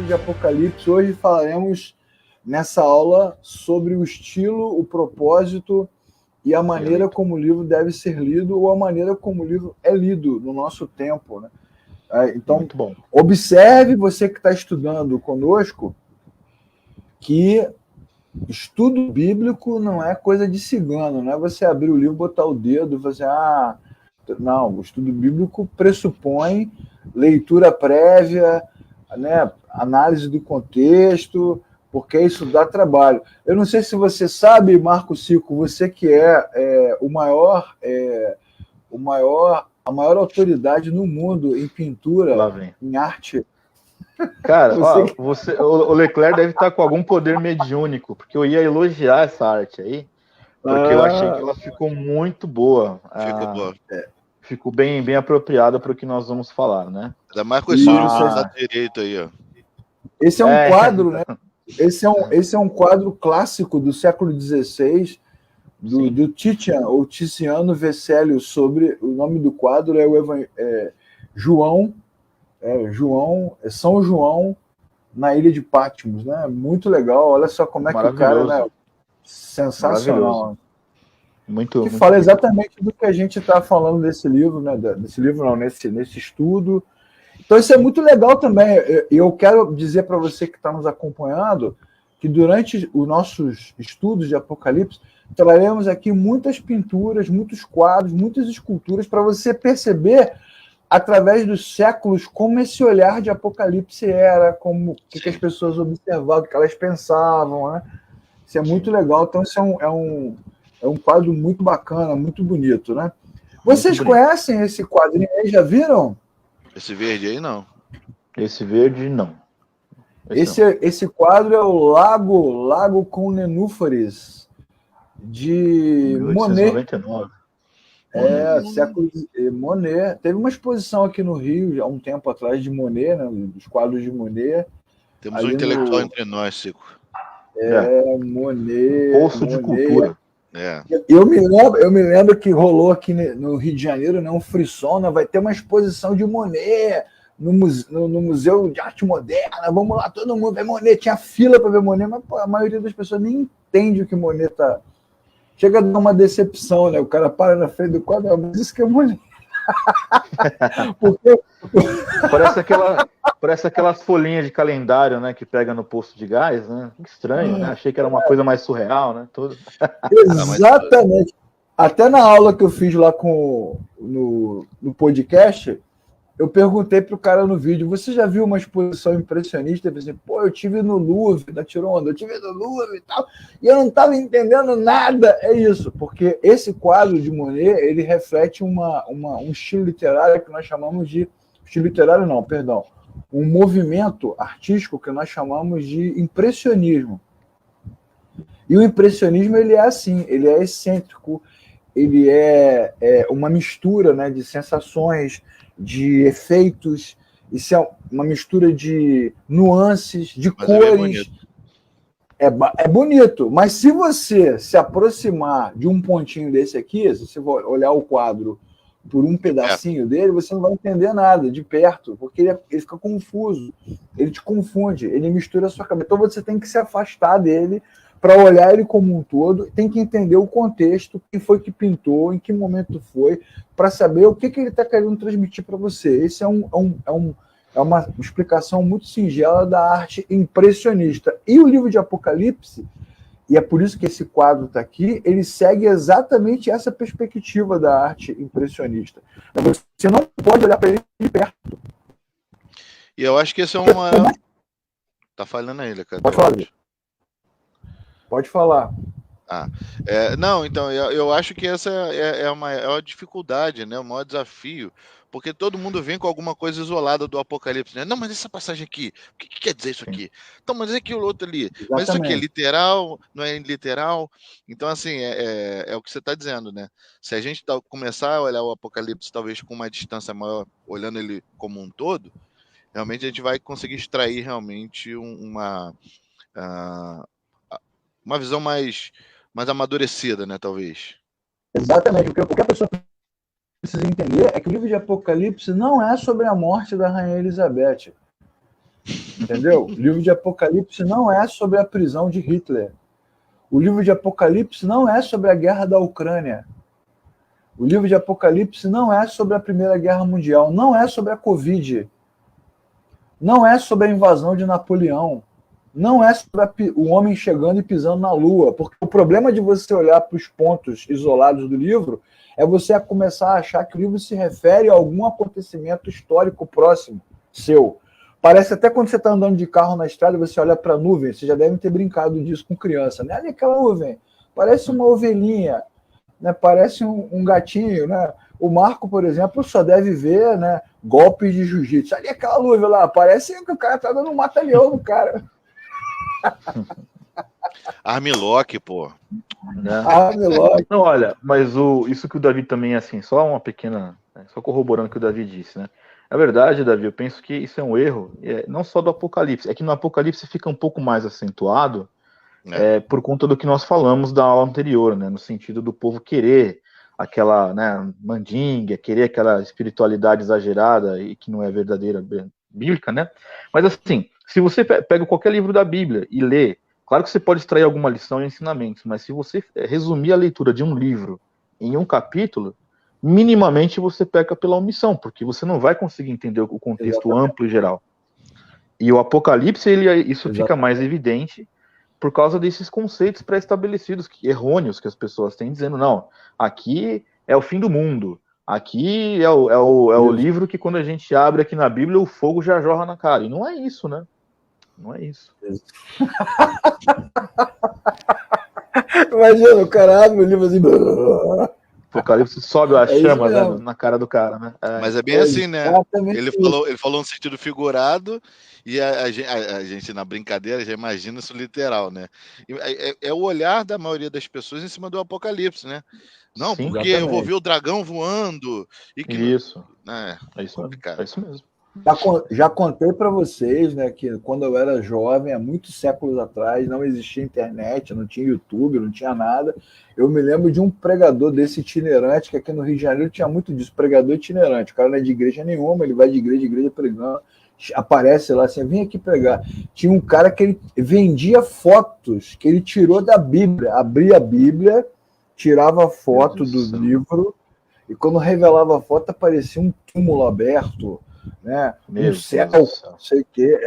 livro de Apocalipse. Hoje falaremos nessa aula sobre o estilo, o propósito e a maneira como o livro deve ser lido ou a maneira como o livro é lido no nosso tempo, né? Então, muito bom. Observe, você que está estudando conosco, que estudo bíblico não é coisa de cigano, não é você abrir o livro, botar o dedo e fazer, não, o estudo bíblico pressupõe leitura prévia, né, análise do contexto, porque isso dá trabalho. Eu não sei se você sabe, Marco Cico, você que é a maior autoridade no mundo em pintura, em arte. Cara, o Leclerc deve estar com algum poder mediúnico, porque eu ia elogiar essa arte aí, porque eu achei que ela ficou muito boa. Ficou boa. Ficou bem apropriada para o que nós vamos falar, né? Ainda mais com esse olho do direito aí, ó. Esse é um quadro, né? Esse é um quadro clássico do século XVI, do Titian, ou Tiziano Vecellio, sobre o nome do quadro é São João na ilha de Patmos, né? Muito legal, olha só como é que o cara, né? Sensacional. Que fala exatamente do que a gente está falando desse livro, né? Desse livro não, nesse estudo. Então isso é muito legal também. Eu quero dizer para você que está nos acompanhando que durante os nossos estudos de Apocalipse traremos aqui muitas pinturas, muitos quadros, muitas esculturas para você perceber através dos séculos como esse olhar de Apocalipse era, como o que as pessoas observavam, o que elas pensavam, né? Isso é muito legal. Então isso é um quadro muito bacana, muito bonito, né? Vocês conhecem esse quadrinho aí? Já viram? Esse verde aí, não. Esse verde, não. Esse quadro é o Lago com Nenúfares, de 1899. Século Monet. Teve uma exposição aqui no Rio, já há um tempo atrás, de Monet, né, dos quadros de Monet. Temos um intelectual entre nós, Cico. Monet. Poço de cultura. Eu me lembro que rolou aqui no Rio de Janeiro, né, um frisson, né, vai ter uma exposição de Monet no Museu de Arte Moderna, vamos lá, todo mundo vai Monet, tinha fila para ver Monet, mas a maioria das pessoas nem entende o que Monet tá. Chega a dar uma decepção, né? O cara para na frente do quadro, mas isso que é Monet. Porque... Parece aquelas folhinhas de calendário, né, que pega no posto de gás, né? Que estranho, né? Achei que era uma coisa mais surreal, né? Exatamente. Até na aula que eu fiz lá no podcast, eu perguntei pro cara no vídeo, você já viu uma exposição impressionista? Eu pensei, eu tive no Louvre, da Tironda, eu tive no Louvre e tal, e eu não estava entendendo nada. É isso, porque esse quadro de Monet, ele reflete um estilo literário que nós chamamos de... Estilo literário não, perdão. Um movimento artístico que nós chamamos de impressionismo. E o impressionismo, ele é assim, ele é excêntrico, ele é uma mistura, né, de sensações, de efeitos, isso é uma mistura de nuances, de cores. É bonito, mas se você se aproximar de um pontinho desse aqui, se você for olhar o quadro por um pedacinho dele, você não vai entender nada de perto, porque ele fica confuso, ele te confunde, ele mistura a sua cabeça. Então você tem que se afastar dele para olhar ele como um todo, tem que entender o contexto, quem foi que pintou, em que momento foi, para saber o que ele está querendo transmitir para você. Esse é uma explicação muito singela da arte impressionista. E o livro de Apocalipse, e é por isso que esse quadro está aqui, ele segue exatamente essa perspectiva da arte impressionista. Você não pode olhar para ele de perto. E eu acho que esse é uma... Tá falhando ainda, cara. Pode falar. Pode falar. Não, então, eu acho que essa é uma dificuldade, né? O maior desafio, porque todo mundo vem com alguma coisa isolada do Apocalipse, né? Não, mas essa passagem aqui, o que quer dizer isso aqui? Então, mas é aquilo outro ali. Exatamente. Mas isso aqui é literal, não é literal? Então, assim, é o que você está dizendo, né? Se a gente começar a olhar o Apocalipse talvez com uma distância maior, olhando ele como um todo, realmente a gente vai conseguir extrair realmente uma visão mais amadurecida, né, talvez. Exatamente, porque o que a pessoa precisa entender é que o livro de Apocalipse não é sobre a morte da Rainha Elizabeth. Entendeu? O livro de Apocalipse não é sobre a prisão de Hitler. O livro de Apocalipse não é sobre a guerra da Ucrânia. O livro de Apocalipse não é sobre a Primeira Guerra Mundial. Não é sobre a Covid. Não é sobre a invasão de Napoleão. Não é sobre o homem chegando e pisando na Lua. Porque o problema de você olhar para os pontos isolados do livro é você começar a achar que o livro se refere a algum acontecimento histórico próximo seu. Parece até quando você está andando de carro na estrada, você olha para a nuvem, você já deve ter brincado disso com criança, né? Olha aquela nuvem, parece uma ovelhinha, né? Parece um gatinho, né? O Marco, por exemplo, só deve ver, né, golpes de jiu-jitsu. Olha aquela nuvem lá, parece que o cara tá dando um mata-leão no cara. Armlock, pô. Né? Não, olha, mas isso que o Davi também, assim, só uma pequena, só corroborando o que o Davi disse, né? Na verdade, Davi, eu penso que isso é um erro, não só do Apocalipse, é que no Apocalipse fica um pouco mais acentuado por conta do que nós falamos da aula anterior, né? No sentido do povo querer aquela, né, mandinga, querer aquela espiritualidade exagerada e que não é verdadeira bíblica, né? Mas assim, se você pega qualquer livro da Bíblia e lê, claro que você pode extrair alguma lição e ensinamentos, mas se você resumir a leitura de um livro em um capítulo, minimamente você peca pela omissão, porque você não vai conseguir entender o contexto amplo e geral. E o Apocalipse, isso fica mais evidente por causa desses conceitos pré-estabelecidos, errôneos que as pessoas têm, dizendo, não, aqui é o fim do mundo, aqui é o livro que quando a gente abre aqui na Bíblia, o fogo já jorra na cara. E não é isso, né? Não é isso. Imagina, o cara abre o livro assim... Apocalipse sobe a chama na cara do cara, né? Mas é bem assim, né? Ele falou no sentido figurado e a gente, na brincadeira, já imagina isso literal, né? É o olhar da maioria das pessoas em cima do Apocalipse, né? Não, sim, porque exatamente. Eu vou ver o dragão voando. E que... Isso. É isso complicado. É isso mesmo. Já contei para vocês, né, que quando eu era jovem, há muitos séculos atrás, não existia internet, não tinha YouTube, não tinha nada. Eu me lembro de um pregador desse itinerante, que aqui no Rio de Janeiro tinha muito disso, pregador itinerante. O cara não é de igreja nenhuma, ele vai de igreja pregando, aparece lá assim, vem aqui pregar. Tinha um cara que ele vendia fotos que ele tirou da Bíblia, abria a Bíblia, tirava a foto do livro, e quando revelava a foto aparecia um túmulo aberto, né? No céu, não sei o que,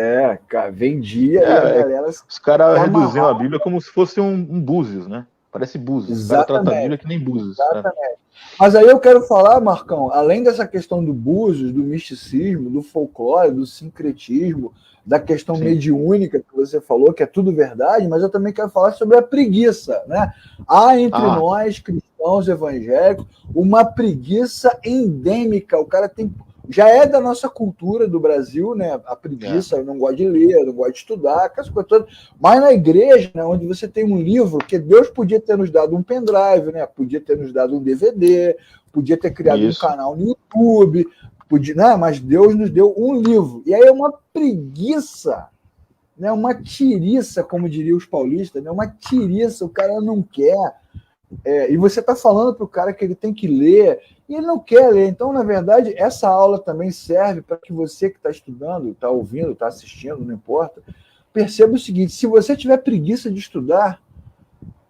cara, vendia e a galera. Os caras reduziam a Bíblia como se fosse um Búzios, né? Parece Búzios. Os caras tratam a Bíblia que nem Búzios. Exatamente. Né? Mas aí eu quero falar, Marcão, além dessa questão do Búzios, do misticismo, do folclore, do sincretismo, da questão mediúnica que você falou, que é tudo verdade, mas eu também quero falar sobre a preguiça, né? Há entre nós, cristãos evangélicos, uma preguiça endêmica. O cara tem... Já é da nossa cultura do Brasil, né? A preguiça, eu não gosto de ler, eu não gosto de estudar, aquelas coisas todas. Mas na igreja, né, onde você tem um livro, que Deus podia ter nos dado um pendrive, né? Podia ter nos dado um DVD, podia ter criado um canal no YouTube, mas Deus nos deu um livro. E aí é uma preguiça, né? Uma tiriça, como diriam os paulistas, né? Uma tiriça, o cara não quer. E você está falando para o cara que ele tem que ler, e ele não quer ler. Então, na verdade, essa aula também serve para que você que está estudando, está ouvindo, está assistindo, não importa, perceba o seguinte: se você tiver preguiça de estudar,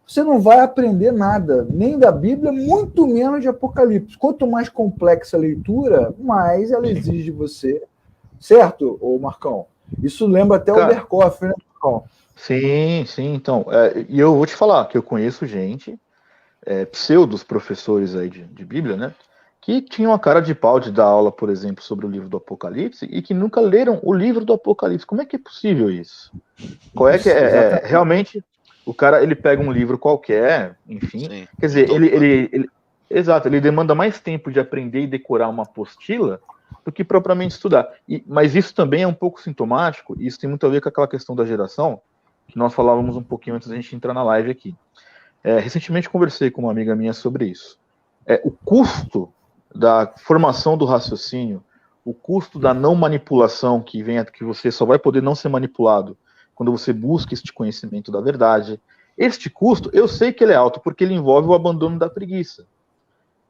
você não vai aprender nada, nem da Bíblia, muito menos de Apocalipse. Quanto mais complexa a leitura, mais ela exige de você. Certo, ô Marcão? Isso lembra até o Berkoff, né, Marcão? Sim. Então, e eu vou te falar que eu conheço gente, pseudos professores aí de Bíblia, né? Que tinham a cara de pau de dar aula, por exemplo, sobre o livro do Apocalipse e que nunca leram o livro do Apocalipse. Como é que é possível isso? Qual é que realmente o cara, ele pega um livro qualquer, enfim, sim, quer dizer, ele demanda mais tempo de aprender e decorar uma apostila do que propriamente estudar. Mas isso também é um pouco sintomático, e isso tem muito a ver com aquela questão da geração, que nós falávamos um pouquinho antes da gente entrar na live aqui. Recentemente conversei com uma amiga minha sobre isso. O custo da formação do raciocínio, o custo da não manipulação que você só vai poder não ser manipulado quando você busca este conhecimento da verdade. Este custo, eu sei que ele é alto, porque ele envolve o abandono da preguiça.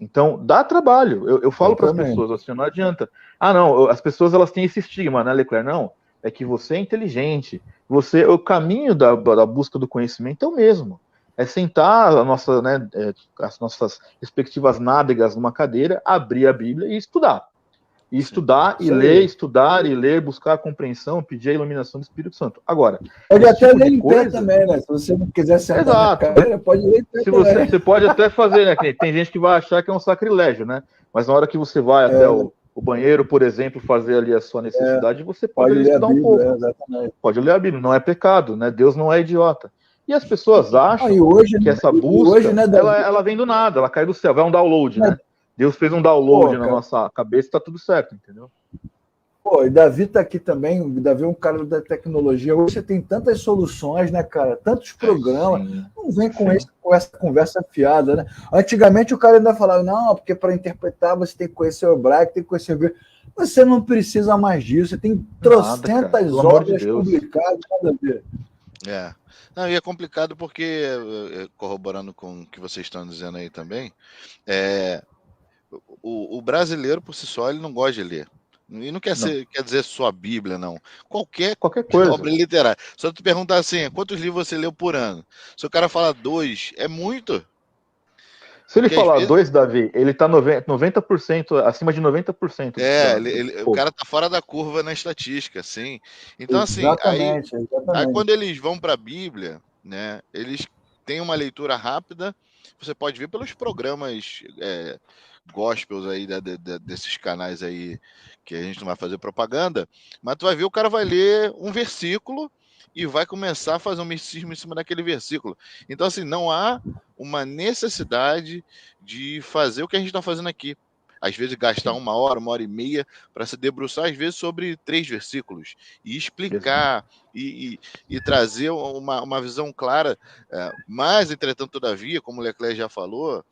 Então, dá trabalho. Eu falo para as pessoas assim, não adianta. Não, as pessoas elas têm esse estigma, né, Leclerc? Não, é que você é inteligente. O caminho da busca do conhecimento é o mesmo. É sentar as nossas respectivas nádegas numa cadeira, abrir a Bíblia e estudar. E estudar, e ler, estudar e ler, buscar a compreensão, pedir a iluminação do Espírito Santo. Agora, pode até ler em pé também, né? Se você não quiser sentar na cadeira, pode ler em pé também. Você pode até fazer, né? Tem gente que vai achar que é um sacrilégio, né? Mas na hora que você vai até o banheiro, por exemplo, fazer ali a sua necessidade, você pode ler estudar um pouco. Pode ler a Bíblia, não é pecado, né? Deus não é idiota. E as pessoas acham que essa busca, ela vem do nada, ela cai do céu, vai um download, né? Deus fez um download na nossa cabeça e tá tudo certo, entendeu? Pô, e Davi tá aqui também, o Davi é um cara da tecnologia. Hoje você tem tantas soluções, né, cara? Tantos programas. Não vem com essa conversa fiada, né? Antigamente o cara ainda falava, não, porque para interpretar você tem que conhecer o hebraico, tem que conhecer o grego. Você não precisa mais disso, você tem trocentas obras publicadas, nada a ver. Não, e é complicado porque, corroborando com o que vocês estão dizendo aí também, o brasileiro, por si só, ele não gosta de ler. E não quer dizer só a Bíblia, não. Qualquer coisa. Obra literária. Só tu perguntar assim, quantos livros você leu por ano? Se o cara fala 2, é muito. Se ele falar 2, Davi, ele tá 90%, acima de 90%. O cara tá fora da curva na estatística, sim. Então, exatamente. Aí quando eles vão para a Bíblia, né, eles têm uma leitura rápida, você pode ver pelos programas gospels aí desses canais aí, que a gente não vai fazer propaganda, mas tu vai ver, o cara vai ler um versículo e vai começar a fazer um misticismo em cima daquele versículo. Então, assim, não há uma necessidade de fazer o que a gente está fazendo aqui. Às vezes gastar 1 hora, 1h30 para se debruçar, às vezes, sobre 3 versículos e explicar e trazer uma visão clara. Mas, entretanto, todavia, como o Leclerc já falou,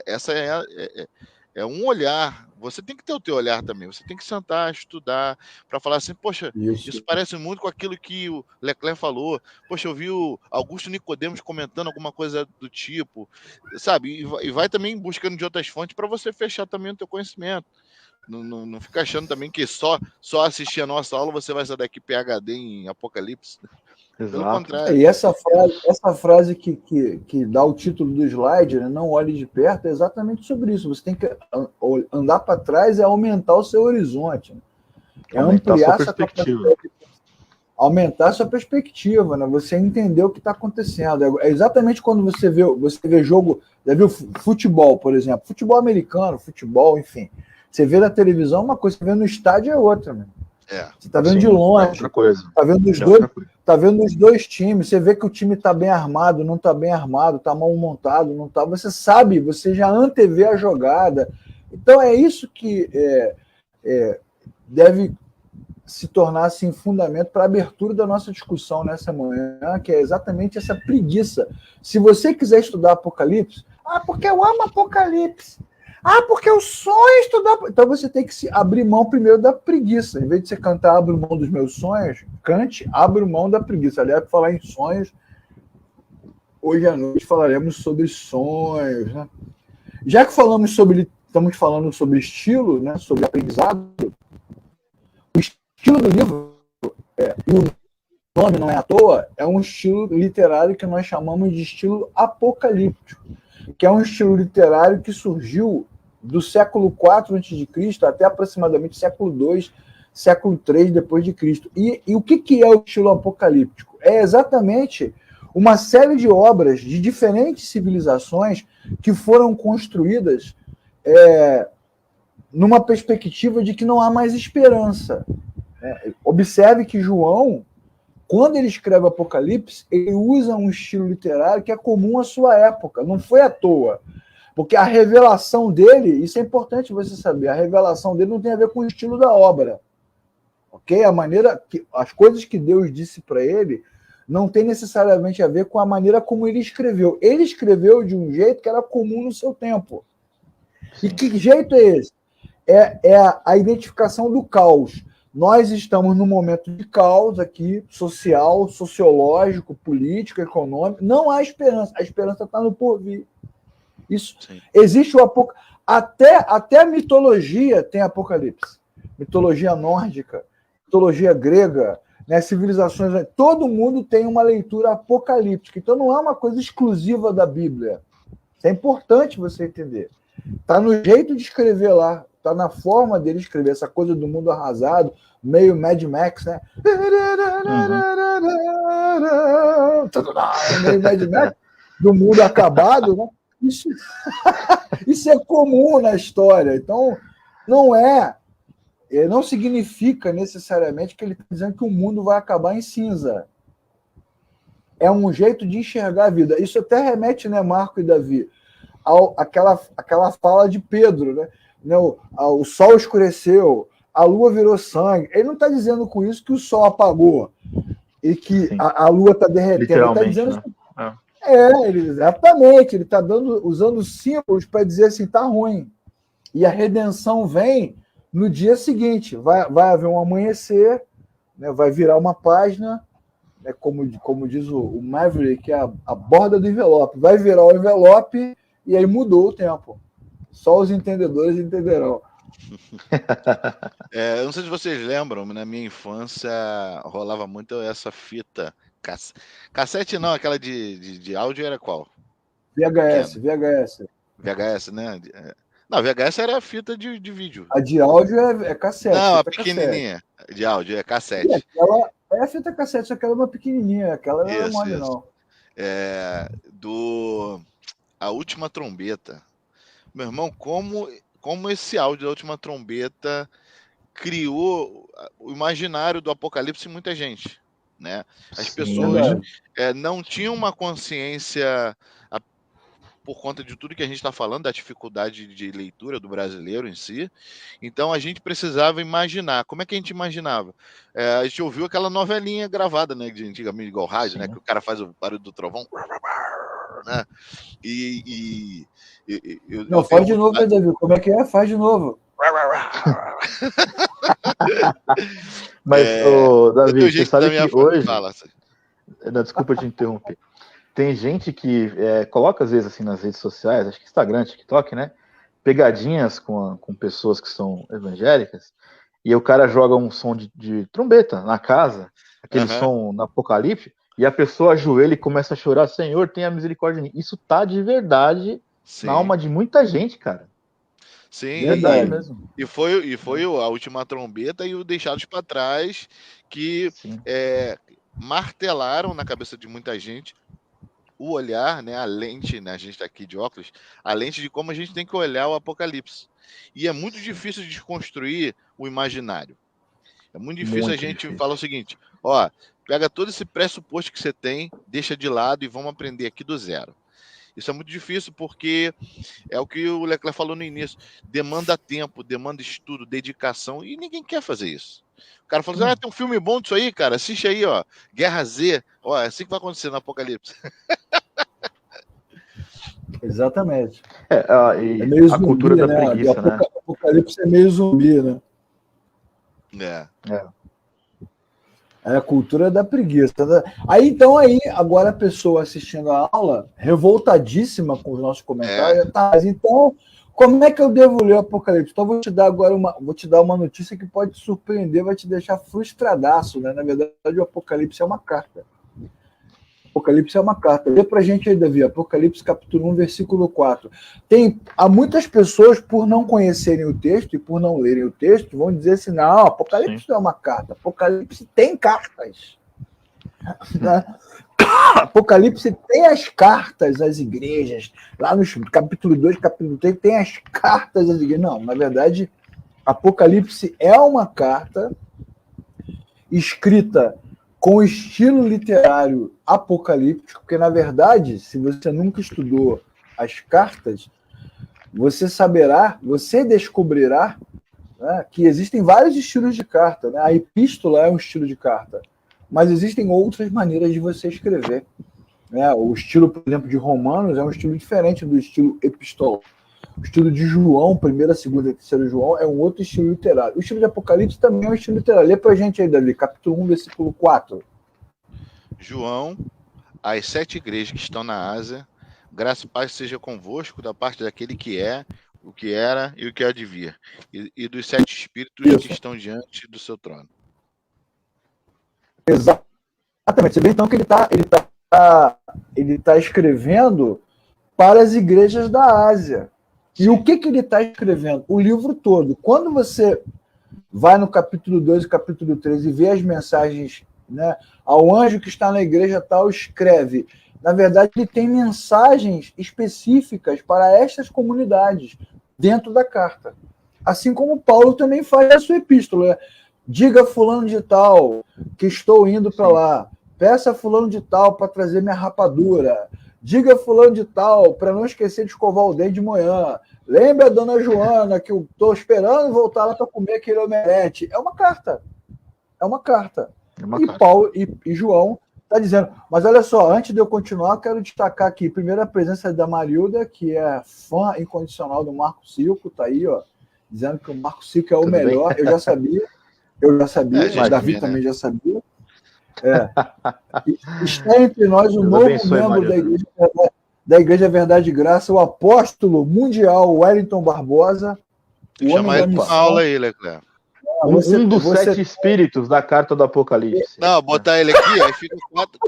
essa é um olhar. Você tem que ter o teu olhar também. Você tem que sentar, estudar, para falar assim, poxa, isso parece muito com aquilo que o Leclerc falou. Poxa, eu vi o Augusto Nicodemos comentando alguma coisa do tipo, sabe? E vai também buscando de outras fontes para você fechar também o teu conhecimento. Não fica achando também que só assistir a nossa aula você vai sair daqui PhD em Apocalipse. Exato. Pelo contrário. E essa frase que dá o título do slide, né, não olhe de perto, é exatamente sobre isso. Você tem que andar para trás e aumentar o seu horizonte. Né? Ampliar essa perspectiva. Aumentar a sua perspectiva, né? Você entender o que está acontecendo. É exatamente quando você vê jogo, já viu futebol, por exemplo, futebol americano, futebol, enfim. Você vê na televisão uma coisa, você vê no estádio é outra, né? Você está vendo de longe, está vendo os dois times, você vê que o time está bem armado, não está bem armado, está mal montado, não está. Você sabe, você já antevê a jogada. Então é isso que deve se tornar assim, fundamento para a abertura da nossa discussão nessa manhã, que é exatamente essa preguiça. Se você quiser estudar Apocalipse, porque eu amo Apocalipse. Porque eu sonho estudar. Então você tem que se abrir mão primeiro da preguiça. Em vez de você cantar abro mão dos meus sonhos, cante abro mão da preguiça. Aliás, para falar em sonhos, hoje à noite falaremos sobre sonhos. Né? Já que estamos falando sobre estilo, né, sobre aprendizado, o estilo do livro, e o nome não é à toa, é um estilo literário que nós chamamos de estilo apocalíptico, que é um estilo literário que surgiu do século IV a.C. até aproximadamente século II, século III depois de Cristo. E o que é o estilo apocalíptico? É exatamente uma série de obras de diferentes civilizações que foram construídas numa perspectiva de que não há mais esperança. Observe que João, quando ele escreve Apocalipse, ele usa um estilo literário que é comum à sua época, não foi à toa. Porque a revelação dele, isso é importante você saber, a revelação dele não tem a ver com o estilo da obra. Ok? As coisas que Deus disse para ele não tem necessariamente a ver com a maneira como ele escreveu. Ele escreveu de um jeito que era comum no seu tempo. E que jeito é esse? É a identificação do caos. Nós estamos num momento de caos aqui, social, sociológico, político, econômico. Não há esperança. A esperança está no porvir. Isso. Sim. Existe o Apocalipse. Até a mitologia tem Apocalipse. Mitologia nórdica. mitologia grega, né, civilizações, todo mundo tem uma leitura apocalíptica. Então não é uma coisa exclusiva da Bíblia. Isso é importante você entender. Está no jeito de escrever lá, está na forma dele escrever, essa coisa do mundo arrasado, meio Mad Max, né? Meio Mad Max, do mundo acabado, né? Isso é comum na história. Então, não significa necessariamente que ele está dizendo que o mundo vai acabar em cinza. É um jeito de enxergar a vida. Isso até remete, né, Marco e Davi, aquela fala de Pedro, né? O sol escureceu, a lua virou sangue. Ele não está dizendo com isso que o sol apagou e que a lua está derretendo. Ele está dizendo, né? Exatamente. Ele está usando símbolos para dizer assim, está ruim. E a redenção vem no dia seguinte. Vai haver um amanhecer, né? Vai virar uma página, né? Como diz o Maverick, que é a borda do envelope. Vai virar o envelope e aí mudou o tempo. Só os entendedores entenderão. Eu não sei se vocês lembram, na minha infância rolava muito essa fita. Cassete não, aquela de áudio era qual? VHS, né? Não, VHS era a fita de vídeo. A de áudio é cassete. Não, a pequenininha. Cassete. De áudio é cassete. Aquela é a fita cassete, só que ela é uma pequenininha. Aquela não é mole, não. A Última Trombeta. Meu irmão, como esse áudio da Última Trombeta criou o imaginário do Apocalipse em muita gente, né? As pessoas não tinham uma consciência por conta de tudo que a gente está falando, da dificuldade de leitura do brasileiro em si. Então a gente precisava imaginar. Como é que a gente imaginava? A gente ouviu aquela novelinha gravada, né, de antigamente, igual rádio, né, que o cara faz o barulho do trovão, né? Não, faz de novo, Davi. Como é que é? Faz de novo. Mas, Davi, você sabe que hoje... Não, desculpa te interromper. Tem gente que coloca, às vezes, assim, nas redes sociais, acho que Instagram, TikTok, né? Pegadinhas com pessoas que são evangélicas, e o cara joga um som de trombeta na casa, aquele som no Apocalipse, e a pessoa ajoelha e começa a chorar, Senhor, tenha misericórdia de mim. Isso tá de verdade na alma de muita gente, cara. Sim, verdade mesmo. E foi a Última Trombeta e o Deixados para Trás que martelaram na cabeça de muita gente o olhar, né, a lente, né, a gente está aqui de óculos, a lente de como a gente tem que olhar o Apocalipse. E é muito difícil de desconstruir o imaginário. É muito difícil a gente falar o seguinte, pega todo esse pressuposto que você tem, deixa de lado e vamos aprender aqui do zero. Isso é muito difícil porque é o que o Leclerc falou no início, demanda tempo, demanda estudo, dedicação, e ninguém quer fazer isso. O cara falou assim, tem um filme bom disso aí, cara, assiste aí, Guerra Z, é assim que vai acontecer no Apocalipse. Exatamente. É meio zumbi, cultura da preguiça, né? O Apocalipse é meio zumbi, né? É a cultura da preguiça. Agora a pessoa assistindo a aula, revoltadíssima com os nossos comentários, mas então, como é que eu devo ler o Apocalipse? Então, vou te dar uma notícia que pode te surpreender, vai te deixar frustradaço, né? Na verdade, o Apocalipse é uma carta. Apocalipse é uma carta. Lê pra gente aí, Davi, Apocalipse capítulo 1, versículo 4. Há muitas pessoas, por não conhecerem o texto e por não lerem o texto, vão dizer assim, não, Apocalipse não é uma carta. Apocalipse tem cartas. Apocalipse tem as cartas às igrejas. Lá no capítulo 2, capítulo 3, tem as cartas às igrejas. Não, na verdade, Apocalipse é uma carta escrita com estilo literário apocalíptico, porque, na verdade, se você nunca estudou as cartas, você descobrirá, né, que existem vários estilos de carta. Né? A epístola é um estilo de carta, mas existem outras maneiras de você escrever. Né? O estilo, por exemplo, de Romanos é um estilo diferente do estilo epistolar. O estilo de João, 1ª, 2ª e 3ª João, é um outro estilo literário. O estilo de Apocalipse também é um estilo literário. Lê pra gente aí, Davi, capítulo 1, versículo 4. João, as 7 igrejas que estão na Ásia, graça e paz seja convosco da parte daquele que é, o que era e o que há de vir, e dos 7 espíritos que estão diante do seu trono. Exatamente. Você vê então que ele tá escrevendo para as igrejas da Ásia. E o que ele está escrevendo? O livro todo. Quando você vai no capítulo 2 e capítulo 3 e vê as mensagens, né, ao anjo que está na igreja tal, escreve. Na verdade, ele tem mensagens específicas para estas comunidades dentro da carta. Assim como Paulo também faz a sua epístola. Diga a fulano de tal que estou indo para lá. Peça a fulano de tal para trazer minha rapadura. Diga a fulano de tal para não esquecer de escovar o dente de manhã. Lembra a dona Joana que eu estou esperando voltar lá para comer aquele omelete. É uma carta. É uma carta. Paulo e João está dizendo. Mas olha só, antes de eu continuar, eu quero destacar aqui primeiro a presença da Marilda, que é fã incondicional do Marco Silco, está aí, ó, dizendo que o Marco Silco é o melhor. Bem? Eu já sabia, o Davi também já sabia. Está entre nós um novo membro da Igreja Verdade e Graça, o apóstolo mundial Wellington Barbosa. Chamar ele para uma aula aí, Leclerc. Um dos 7 espíritos da carta do Apocalipse. Não, botar ele aqui, aí fica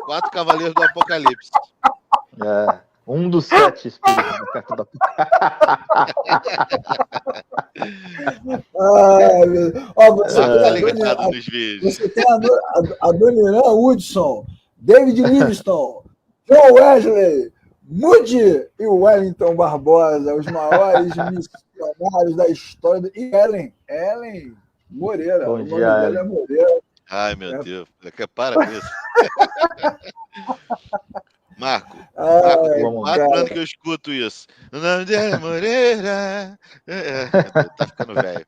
4 cavaleiros do Apocalipse. Um dos 7 espíritos da carta do Apocalipse. Você tem a Dona Irã Hudson, David Livingston, John Wesley, Moody e o Wellington Barbosa, os maiores missionários da história. E Ellen Moreira. Bom o dia, nome dela é Moreira. Ai, meu Deus. Para com isso. Marco, tem 4 anos que eu escuto isso. O nome dela é Moreira. Tá ficando velho.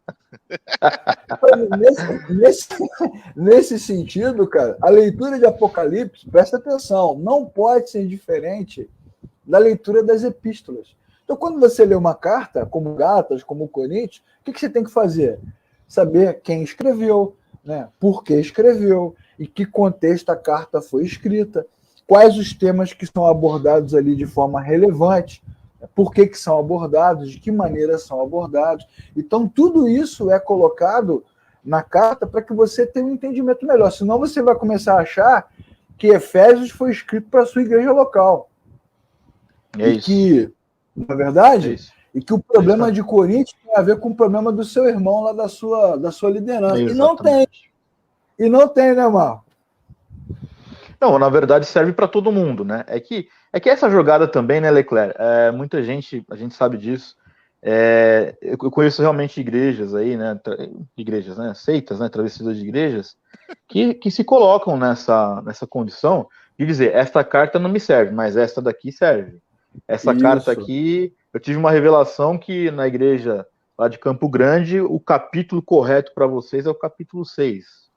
Nesse sentido, cara, a leitura de Apocalipse, presta atenção, não pode ser diferente da leitura das epístolas. Então, quando você lê uma carta, como Gálatas, como Coríntios, o que você tem que fazer? Saber quem escreveu, né? Por que escreveu, em que contexto a carta foi escrita, quais os temas que são abordados ali de forma relevante, por que são abordados, de que maneira são abordados. Então, tudo isso é colocado na carta para que você tenha um entendimento melhor. Senão você vai começar a achar que Efésios foi escrito para a sua igreja local. Que, na verdade, e que o problema de Coríntios tem a ver com o problema do seu irmão lá da sua liderança. E não tem, né, Marco? Não, na verdade serve para todo mundo, né? É que essa jogada também, né, Leclerc? Muita gente, a gente sabe disso. Eu conheço realmente igrejas aí, né? Igrejas, né? Seitas, né? Travestidas de igrejas, que se colocam nessa condição de dizer: esta carta não me serve, mas esta daqui serve. Essa carta aqui, eu tive uma revelação que na igreja lá de Campo Grande, o capítulo correto para vocês é o capítulo 6.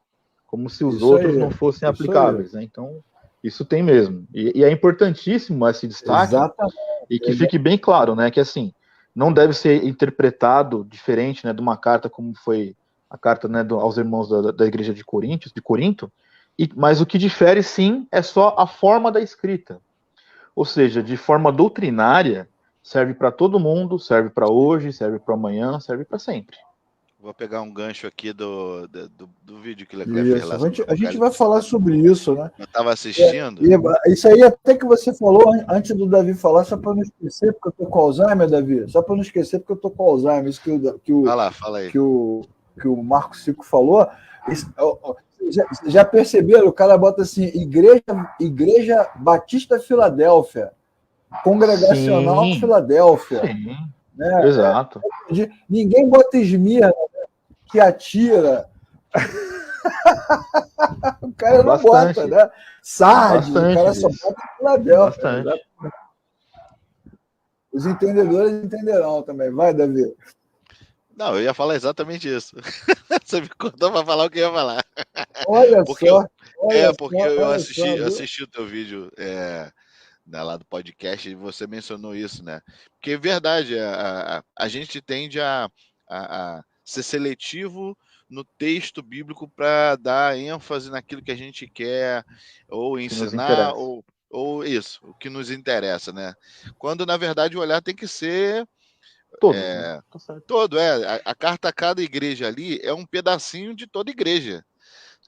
Como se os outros não fossem aplicáveis, né? Então, isso tem mesmo. E é importantíssimo esse destaque. Exatamente. E que fique bem claro, né? Que assim, não deve ser interpretado diferente, né, de uma carta como foi a carta, né, aos irmãos da igreja de Corinto, mas o que difere, sim, é só a forma da escrita. Ou seja, de forma doutrinária, serve para todo mundo, serve para hoje, serve para amanhã, serve para sempre. Vou pegar um gancho aqui do vídeo que o Leclerc fez lá. A gente vai falar sobre isso, né? Eu estava assistindo. Isso aí até que você falou antes do Davi falar, só para não esquecer, porque eu estou com Alzheimer, Davi. Só para não esquecer, porque eu estou com Alzheimer. Isso fala aí. Que o Marco Cico falou. Já perceberam? O cara bota assim: Igreja Batista Filadélfia, Congregacional Filadélfia. Sim, né? Exato. Ninguém bota Esmirna, né? Que atira. O cara não bota, né? Sardes, o cara só bota Filadélfia. Né? Os entendedores entenderão também. Vai, Davi. Não, eu ia falar exatamente isso. Você me contou para falar o que eu ia falar. Olha só. Eu assisti o teu vídeo lá do podcast e você mencionou isso, né? Porque é verdade, a gente tende a ser seletivo no texto bíblico para dar ênfase naquilo que a gente quer ou ensinar ou isso, o que nos interessa, né? Quando, na verdade, o olhar tem que ser todo. A carta a cada igreja ali é um pedacinho de toda igreja.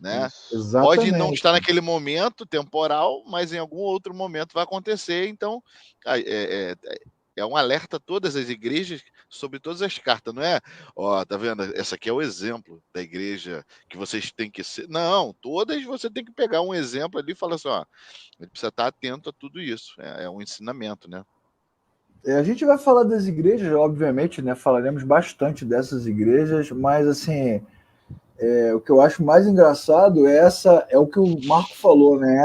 né? Exatamente. Pode não estar naquele momento temporal, mas em algum outro momento vai acontecer. Então, é um alerta a todas as igrejas sobre todas as cartas, não é? Ó, tá vendo? Essa aqui é o exemplo da igreja que vocês têm que ser. Não, todas você tem que pegar um exemplo ali e falar assim, ó, ele precisa estar atento a tudo isso. É um ensinamento, né? A gente vai falar das igrejas, obviamente, né? Falaremos bastante dessas igrejas, mas assim, o que eu acho mais engraçado é o que o Marco falou, né?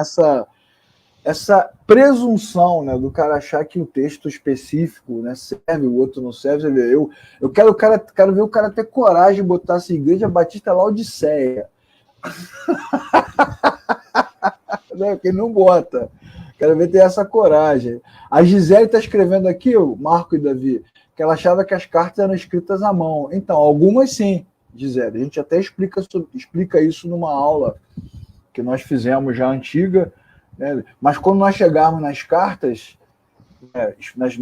Essa presunção, né, do cara achar que o texto específico, né, serve, o outro não serve. Você vê, eu quero ver o cara ter coragem de botar essa igreja Batista Laodiceia. Quem não bota. Quero ver ter essa coragem. A Gisele está escrevendo aqui, o Marco e Davi, que ela achava que as cartas eram escritas à mão. Então, algumas sim, Gisele. A gente até explica isso numa aula que nós fizemos já antiga, né? Mas quando nós chegarmos nas cartas, nas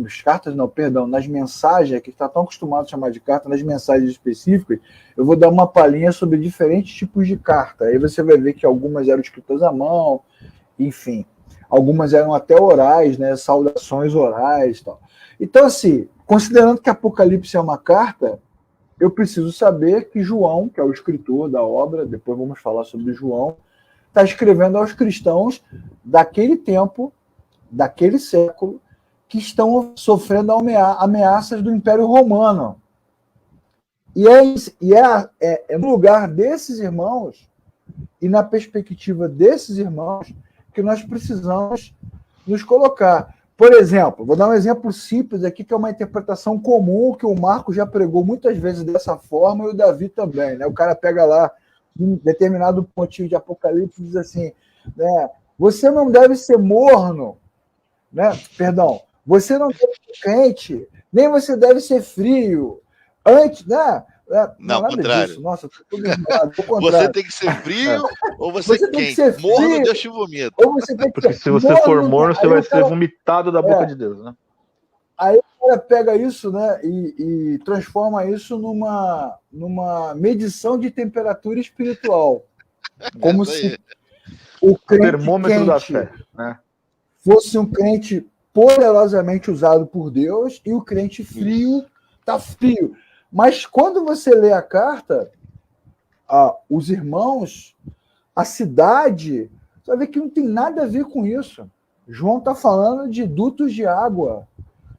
mensagens, que está tão acostumado a chamar de carta, nas mensagens específicas, eu vou dar uma palhinha sobre diferentes tipos de carta. Aí você vai ver que algumas eram escritas à mão, enfim. Algumas eram até orais, né? Saudações orais e tal. Então, assim, considerando que Apocalipse é uma carta, eu preciso saber que João, que é o escritor da obra, depois vamos falar sobre João, está escrevendo aos cristãos daquele tempo, daquele século, que estão sofrendo ameaças do Império Romano. E é no lugar desses irmãos e na perspectiva desses irmãos que nós precisamos nos colocar. Por exemplo, vou dar um exemplo simples aqui, que é uma interpretação comum, que o Marco já pregou muitas vezes dessa forma, e o Davi também, né? O cara pega lá um determinado pontinho de Apocalipse e diz assim, né, você não deve ser morno, né? Perdão, você não deve ser quente, nem você deve ser frio. Antes, né? Não, contrário. Disso. Nossa, tudo errado. Você tem que ser frio ou você tem quente? Que ser morno, frio, Deus te vomita. Ou você tem que Porque se você for morno, você vai ser vomitado da boca de Deus, né? Aí o cara pega isso, né, e transforma isso numa medição de temperatura espiritual. Como se o crente termômetro da fé, né? Fosse um crente poderosamente usado por Deus e o crente frio está frio. Mas quando você lê a carta, os irmãos, a cidade, você vai ver que não tem nada a ver com isso. João está falando de dutos de água,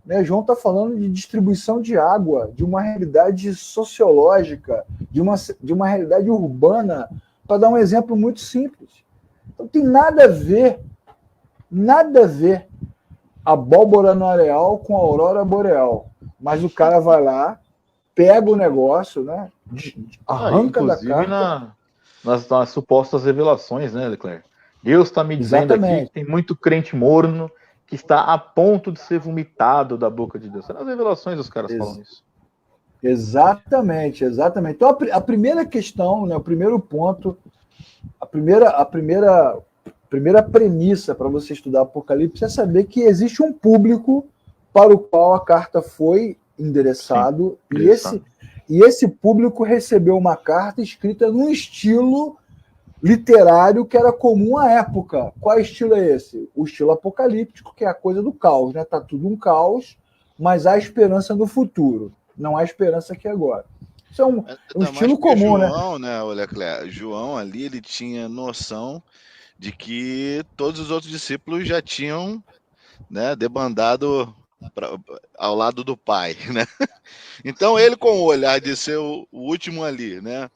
né? João está falando de distribuição de água, de uma realidade sociológica, de uma realidade urbana, para dar um exemplo muito simples. Então tem nada a ver a abóbora no areal com a aurora boreal. Mas o cara vai lá, pega o negócio, né? Arranca da carta. Nas supostas revelações, né, Leclerc? Deus está me dizendo aqui que tem muito crente morno que está a ponto de ser vomitado da boca de Deus. Nas revelações os caras falam isso. Exatamente. Então a primeira questão, né, o primeiro ponto, a primeira premissa para você estudar Apocalipse é saber que existe um público para o qual a carta foi endereçado. E esse público recebeu uma carta escrita num estilo literário que era comum à época. Qual estilo é esse? O estilo apocalíptico, que é a coisa do caos, né? Tá tudo um caos, mas há esperança no futuro. Não há esperança aqui agora. Isso é um estilo comum, João, né, Leclerc? João ali, ele tinha noção de que todos os outros discípulos já tinham, né, debandado ao lado do pai, né? Então ele, com o olhar de ser o último ali, né,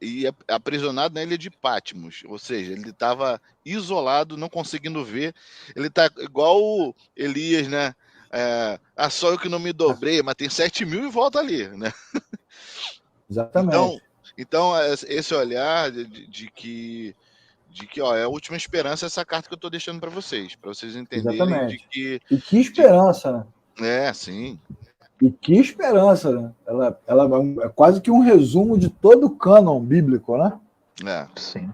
e aprisionado na ilha de Patmos, ou seja, ele estava isolado, não conseguindo ver. Ele está igual o Elias, né? Só eu que não me dobrei, mas tem 7.000 em volta ali, né? Exatamente. Então esse olhar de que ó, é a última esperança, essa carta que eu estou deixando para vocês entenderem. Exatamente. De que... E que esperança, né? Sim. E que esperança, né? Ela é quase que um resumo de todo o cânon bíblico, né? Sim.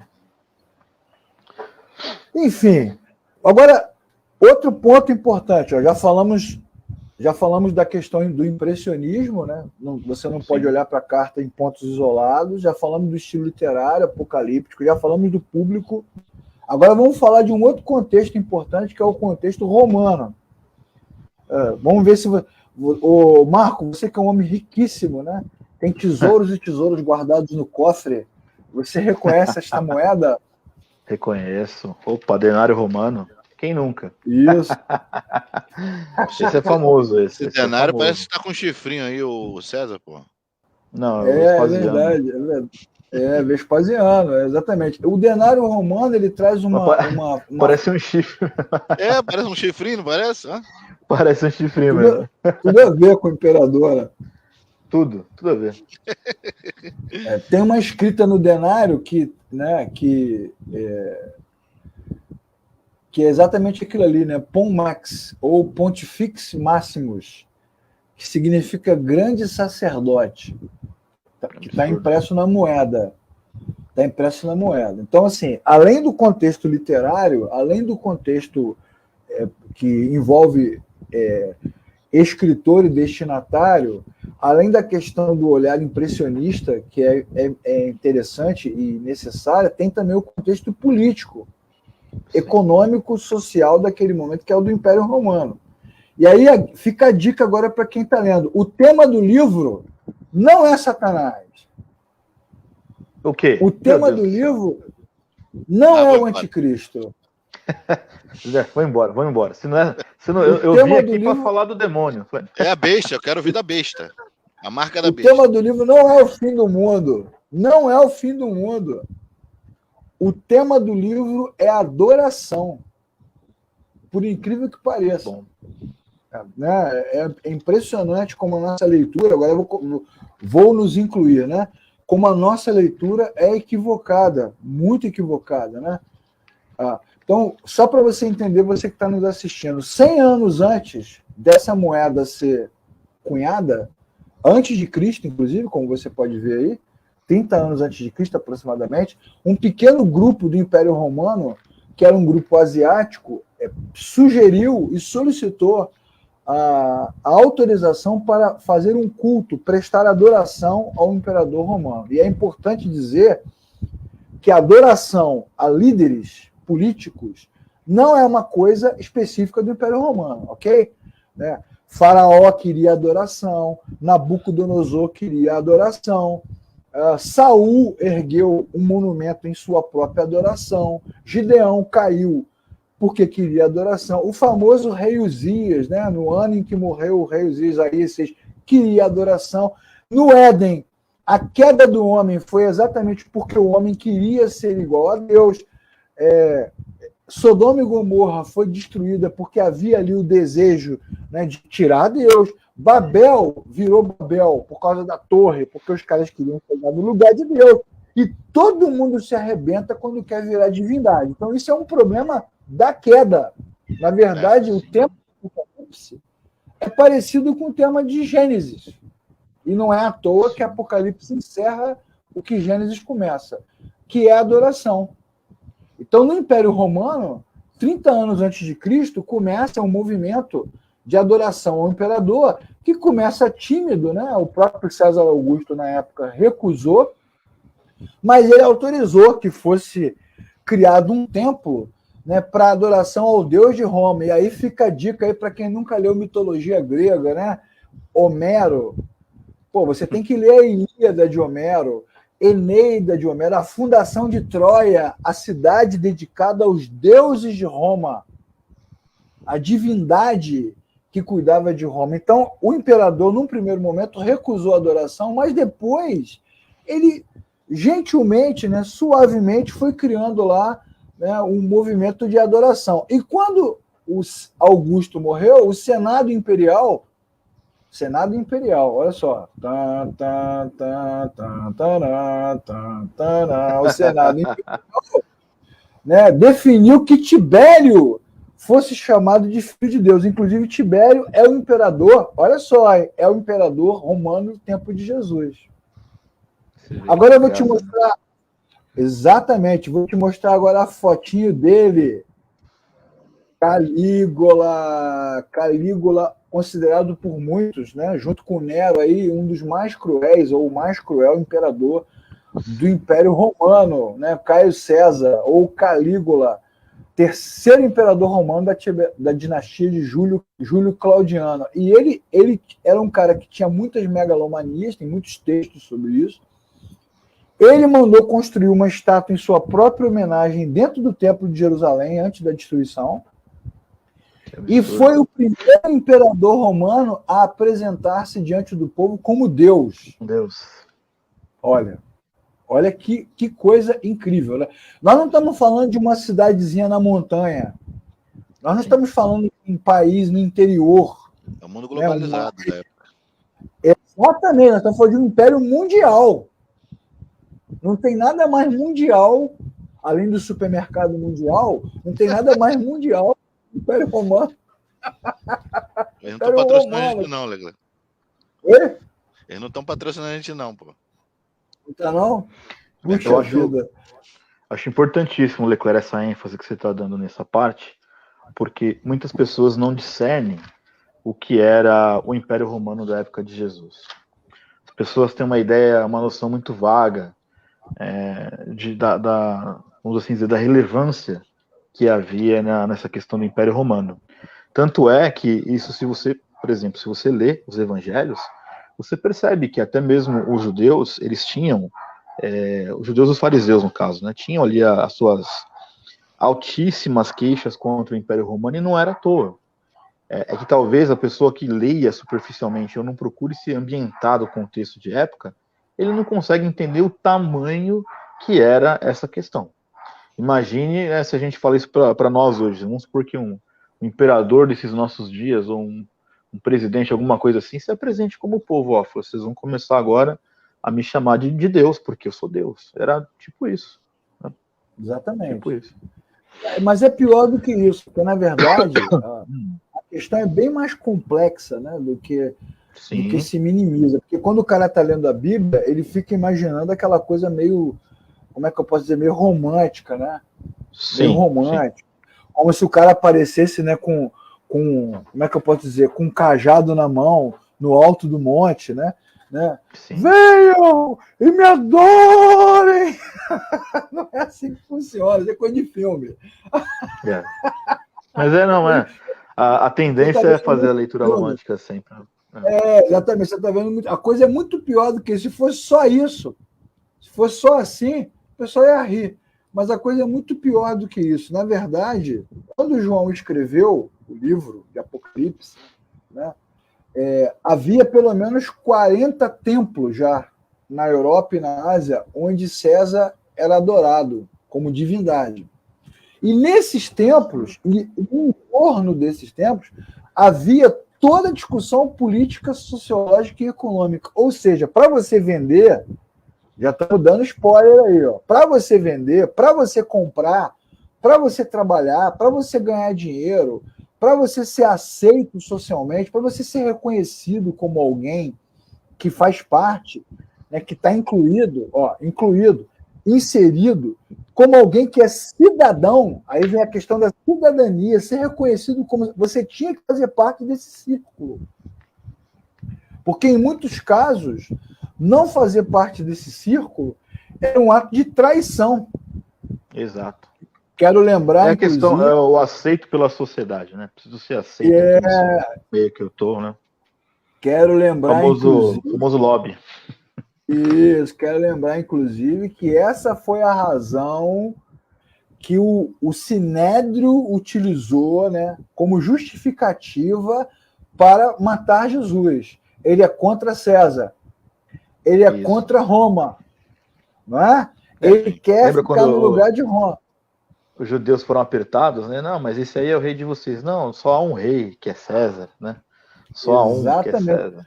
Enfim, agora, outro ponto importante, ó, já falamos Já falamos da questão do impressionismo, né? Você não pode olhar para a carta em pontos isolados. Já falamos do estilo literário, apocalíptico. Já falamos do público. Agora vamos falar de um outro contexto importante, que é o contexto romano. Vamos ver se... Ô, Marco, você que é um homem riquíssimo, né? Tem tesouros e tesouros guardados no cofre. Você reconhece esta moeda? Reconheço. Opa, denário romano. Quem nunca? Isso. Esse é famoso. Esse denário parece que tá com um chifrinho aí, o César, pô. Não, é verdade. Vespasiano, exatamente. O denário romano, ele traz uma... Parece um chifre. Parece um chifrinho, não parece? Parece um chifrinho mesmo. Tudo a ver com o imperador, né? Tudo a ver. Tem uma escrita no denário que é exatamente aquilo ali, né? Pom Max, ou Pontifex Maximus, que significa grande sacerdote, que está impresso na moeda. Está impresso na moeda. Então, assim, além do contexto literário, além do contexto que envolve escritor e destinatário, além da questão do olhar impressionista, que é interessante e necessária, tem também o contexto político, econômico, social daquele momento, que é o do Império Romano. E aí fica a dica agora para quem está lendo. O tema do livro não é Satanás. O quê? O tema do livro não é o anticristo. Vamos embora. Eu vim aqui para falar do demônio. É a besta, eu quero ouvir da besta. A marca da besta. O tema do livro não é o fim do mundo. Não é o fim do mundo. O tema do livro é adoração. Por incrível que pareça. É impressionante como a nossa leitura, agora eu vou nos incluir, né? Como a nossa leitura é equivocada, muito equivocada, né? Então, só para você entender, você que está nos assistindo, 100 anos antes dessa moeda ser cunhada, antes de Cristo, inclusive, como você pode ver aí, 30 anos antes de Cristo, aproximadamente, um pequeno grupo do Império Romano, que era um grupo asiático, sugeriu e solicitou a autorização para fazer um culto, prestar adoração ao imperador romano. E é importante dizer que a adoração a líderes políticos não é uma coisa específica do Império Romano, ok? Faraó queria adoração, Nabucodonosor queria adoração, Saul ergueu um monumento em sua própria adoração, Gideão caiu porque queria adoração. O famoso rei Uzias, né? No ano em que morreu o rei Uzias, aí vocês queria adoração. No Éden, a queda do homem foi exatamente porque o homem queria ser igual a Deus. Sodoma e Gomorra foi destruída porque havia ali o desejo, né, de tirar Deus. Babel virou Babel por causa da torre, porque os caras queriam pegar no lugar de Deus. E todo mundo se arrebenta quando quer virar divindade. Então isso é um problema da queda. Na verdade, o tema do Apocalipse é parecido com o tema de Gênesis. E não é à toa que Apocalipse encerra o que Gênesis começa, que é a adoração. Então, no Império Romano, 30 anos antes de Cristo, começa um movimento de adoração ao imperador, que começa tímido, né? O próprio César Augusto, na época, recusou, mas ele autorizou que fosse criado um templo, né, para adoração ao Deus de Roma. E aí fica a dica aí para quem nunca leu mitologia grega, né? Homero. Pô, você tem que ler a Ilíada de Homero, Eneida de Homero, a fundação de Troia, a cidade dedicada aos deuses de Roma, a divindade que cuidava de Roma. Então, o imperador, num primeiro momento, recusou a adoração, mas depois ele, gentilmente, né, suavemente, foi criando lá, né, um movimento de adoração. E quando o Augusto morreu, o Senado Imperial, olha só, o Senado Imperial, né, definiu que Tibério fosse chamado de filho de Deus. Inclusive, Tibério é o imperador, olha só, é o imperador romano do tempo de Jesus. Agora eu vou te mostrar, exatamente, vou te mostrar agora a fotinho dele. Calígula, considerado por muitos, né, junto com Nero, aí, um dos mais cruéis, ou o mais cruel imperador do Império Romano, né, Caio César, ou Calígula, terceiro imperador romano da dinastia de Júlio Claudiano. E ele era um cara que tinha muitas megalomanias, tem muitos textos sobre isso. Ele mandou construir uma estátua em sua própria homenagem dentro do Templo de Jerusalém, antes da destruição. E foi o primeiro imperador romano a apresentar-se diante do povo como Deus. Olha que coisa incrível. Né? Nós não estamos falando de uma cidadezinha na montanha. Nós não estamos falando de um país no interior. É um mundo globalizado da época. Exatamente, nós estamos falando de um império mundial. Não tem nada mais mundial, além do supermercado mundial, não tem nada mais mundial do Império Romano. Eles não estão patrocinando a gente não, Leclerc. Oi? Eles não estão patrocinando a gente não, pô. Não tá não? Puxa Eu vida. acho importantíssimo, Leclerc, essa ênfase que você está dando nessa parte, porque muitas pessoas não discernem o que era o Império Romano da época de Jesus. As pessoas têm uma ideia, uma noção muito vaga vamos assim dizer, da relevância que havia nessa questão do Império Romano. Tanto é que isso, se você, por exemplo, se você lê os evangelhos, você percebe que até mesmo os judeus, eles tinham, os judeus e os fariseus, no caso, né, tinham ali as suas altíssimas queixas contra o Império Romano, e não era à toa. É que talvez a pessoa que leia superficialmente ou não procure se ambientar do contexto de época, ele não consegue entender o tamanho que era essa questão. Imagine se a gente fala isso para nós hoje. Vamos supor que um imperador desses nossos dias, ou um presidente, alguma coisa assim, se apresente como povo. Ó, vocês vão começar agora a me chamar de Deus, porque eu sou Deus. Era tipo isso. Né? Exatamente. Tipo isso. Mas é pior do que isso, porque, na verdade, a questão é bem mais complexa, né, do que se minimiza. Porque quando o cara está lendo a Bíblia, ele fica imaginando aquela coisa meio, como é que eu posso dizer, meio romântica, né? Meio romântica. Como se o cara aparecesse, né, com, como é que eu posso dizer, com um cajado na mão, no alto do monte, né? Venham e me adorem! Não é assim que funciona, isso é coisa de filme. Mas a tendência é fazer a leitura romântica sempre. Exatamente, você está vendo, a coisa é muito pior do que isso. Se fosse só isso, se fosse só assim, o pessoal ia rir. Mas a coisa é muito pior do que isso. Na verdade, quando João escreveu o livro de Apocalipse, né, havia pelo menos 40 templos já na Europa e na Ásia onde César era adorado como divindade. E nesses templos, e em torno desses templos, havia toda a discussão política, sociológica e econômica. Ou seja, para você vender, já estamos dando spoiler aí, para você vender, para você comprar, para você trabalhar, para você ganhar dinheiro, para você ser aceito socialmente, para você ser reconhecido como alguém que faz parte, né, que está incluído, inserido, como alguém que é cidadão, aí vem a questão da cidadania, ser reconhecido como... Você tinha que fazer parte desse círculo. Porque, em muitos casos, não fazer parte desse círculo é um ato de traição. Exato. Quero lembrar, a questão é o aceito pela sociedade, né? Preciso ser aceito nesse meio que eu estou, né? Quero lembrar, famoso lobby. Isso, quero lembrar, inclusive, que essa foi a razão que o Sinédrio utilizou, né, como justificativa para matar Jesus. Ele é contra César. Ele é contra Roma. Não é? Ele quer ficar no lugar de Roma. Os judeus foram apertados, né? Não, mas esse aí é o rei de vocês. Não, só há um rei, que é César, né? Só há um que é César.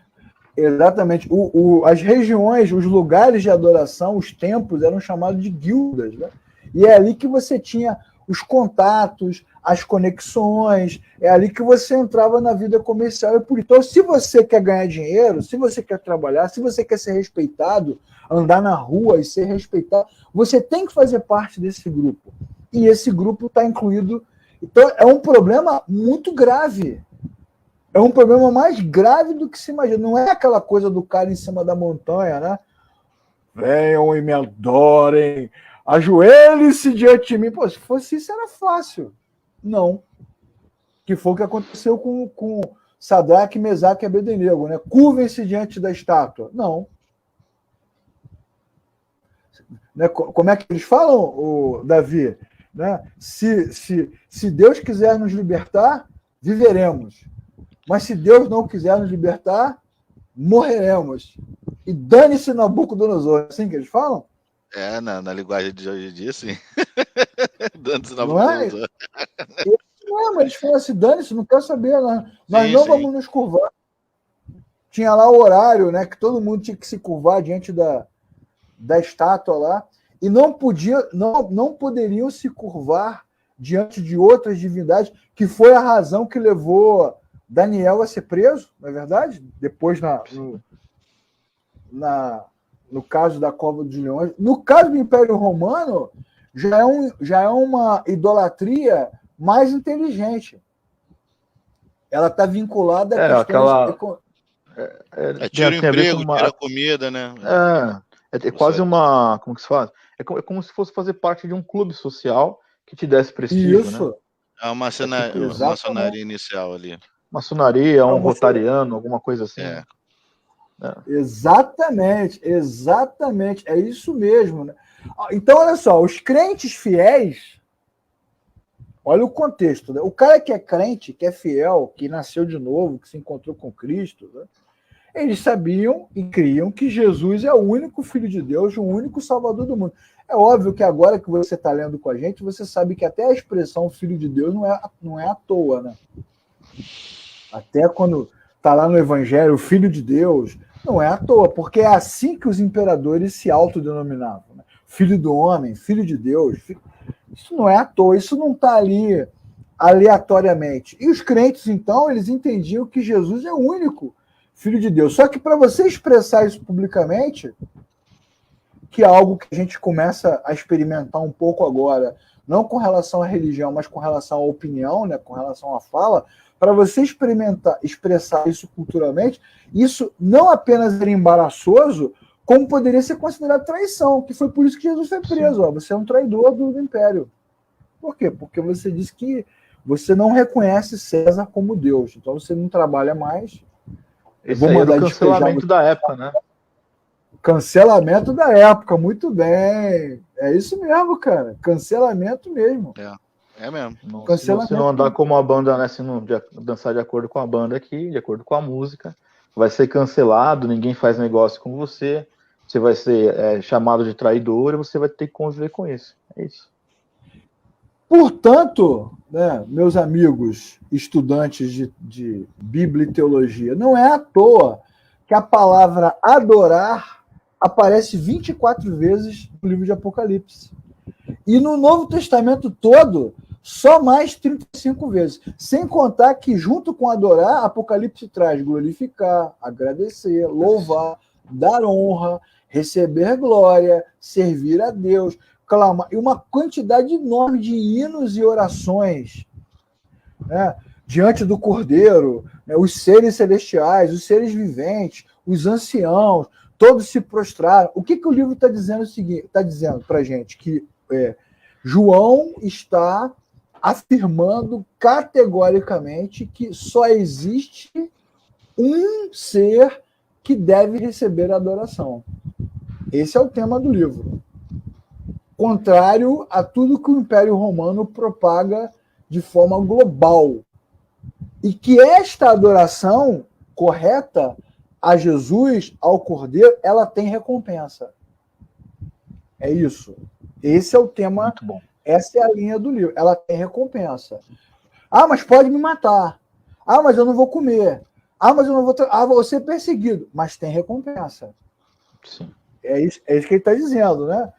Exatamente. As regiões, os lugares de adoração, os templos eram chamados de guildas, né? E é ali que você tinha os contatos, as conexões, é ali que você entrava na vida comercial. Então, se você quer ganhar dinheiro, se você quer trabalhar, se você quer ser respeitado, andar na rua e ser respeitado, você tem que fazer parte desse grupo. E esse grupo está incluído. Então, é um problema muito grave. É um problema mais grave do que se imagina. Não é aquela coisa do cara em cima da montanha, né? Venham e me adorem, ajoelhem-se diante de mim. Pô, se fosse isso, era fácil. Não. Que foi o que aconteceu com Sadraque, Mesaque e Abednego, né? Curvem-se diante da estátua. Não. Né? Como é que eles falam, o Davi? Né? Se Deus quiser nos libertar, viveremos. Mas se Deus não quiser nos libertar, morreremos. E dane-se Nabucodonosor. É assim que eles falam? Na linguagem de hoje em dia, sim. Dane-se Nabucodonosor. Mas eles falam assim, dane-se, não quero saber. Nós não vamos nos curvar. Tinha lá o horário, né? Que todo mundo tinha que se curvar diante da estátua lá. E não poderiam se curvar diante de outras divindades, que foi a razão que levou Daniel a ser preso, não é verdade? Depois no caso da Cova dos Leões. No caso do Império Romano, já é uma idolatria mais inteligente. Ela está vinculada a questões... Tira o emprego, tira a comida, né? É quase uma... Como que se faz? É como se fosse fazer parte de um clube social que te desse prestígio, Isso. Né? É uma maçonaria inicial ali. Maçonaria, um rotariano, alguma coisa assim. Exatamente. É isso mesmo. Né? Então, olha só, os crentes fiéis, olha o contexto. Né? O cara que é crente, que é fiel, que nasceu de novo, que se encontrou com Cristo, né? Eles sabiam e criam que Jesus é o único Filho de Deus, o único Salvador do mundo. É óbvio que agora que você está lendo com a gente, você sabe que até a expressão Filho de Deus não é à toa, né? Até quando está lá no Evangelho, Filho de Deus, não é à toa, porque é assim que os imperadores se autodenominavam. Né? Filho do homem, Filho de Deus. Isso não é à toa, isso não está ali aleatoriamente. E os crentes, então, eles entendiam que Jesus é o único Filho de Deus. Só que para você expressar isso publicamente, que é algo que a gente começa a experimentar um pouco agora, não com relação à religião, mas com relação à opinião, né, com relação à fala, para você expressar isso culturalmente, isso não apenas era embaraçoso, como poderia ser considerado traição, que foi por isso que Jesus foi preso. Ó, você é um traidor do império. Por quê? Porque você disse que você não reconhece César como Deus, então você não trabalha mais. Esse aí era o cancelamento da época, né? Cancelamento da época, muito bem. É isso mesmo, cara. Cancelamento mesmo. É mesmo. Se você não andar como a banda, né? Se não dançar de acordo com a banda aqui, de acordo com a música, vai ser cancelado, ninguém faz negócio com você, você vai ser chamado de traidor e você vai ter que conviver com isso. É isso. Portanto, né, meus amigos estudantes de Bíblia e Teologia, não é à toa que a palavra adorar aparece 24 vezes no livro de Apocalipse. E no Novo Testamento todo, só mais 35 vezes. Sem contar que, junto com adorar, Apocalipse traz glorificar, agradecer, louvar, dar honra, receber glória, servir a Deus, clamar. E uma quantidade enorme de hinos e orações, né, diante do Cordeiro, né, os seres celestiais, os seres viventes, os anciãos, todos se prostraram. O que o livro está dizendo? Está dizendo para a gente que João está afirmando categoricamente que só existe um ser que deve receber a adoração. Esse é o tema do livro. Contrário a tudo que o Império Romano propaga de forma global. E que esta adoração correta a Jesus, ao Cordeiro, ela tem recompensa. É isso. Esse é o tema. Muito bom. Essa é a linha do livro. Ela tem recompensa. Ah, mas pode me matar. Ah, mas eu não vou comer. Ah, mas eu não vou... vou ser perseguido. Mas tem recompensa. Sim. É isso que ele está dizendo, né?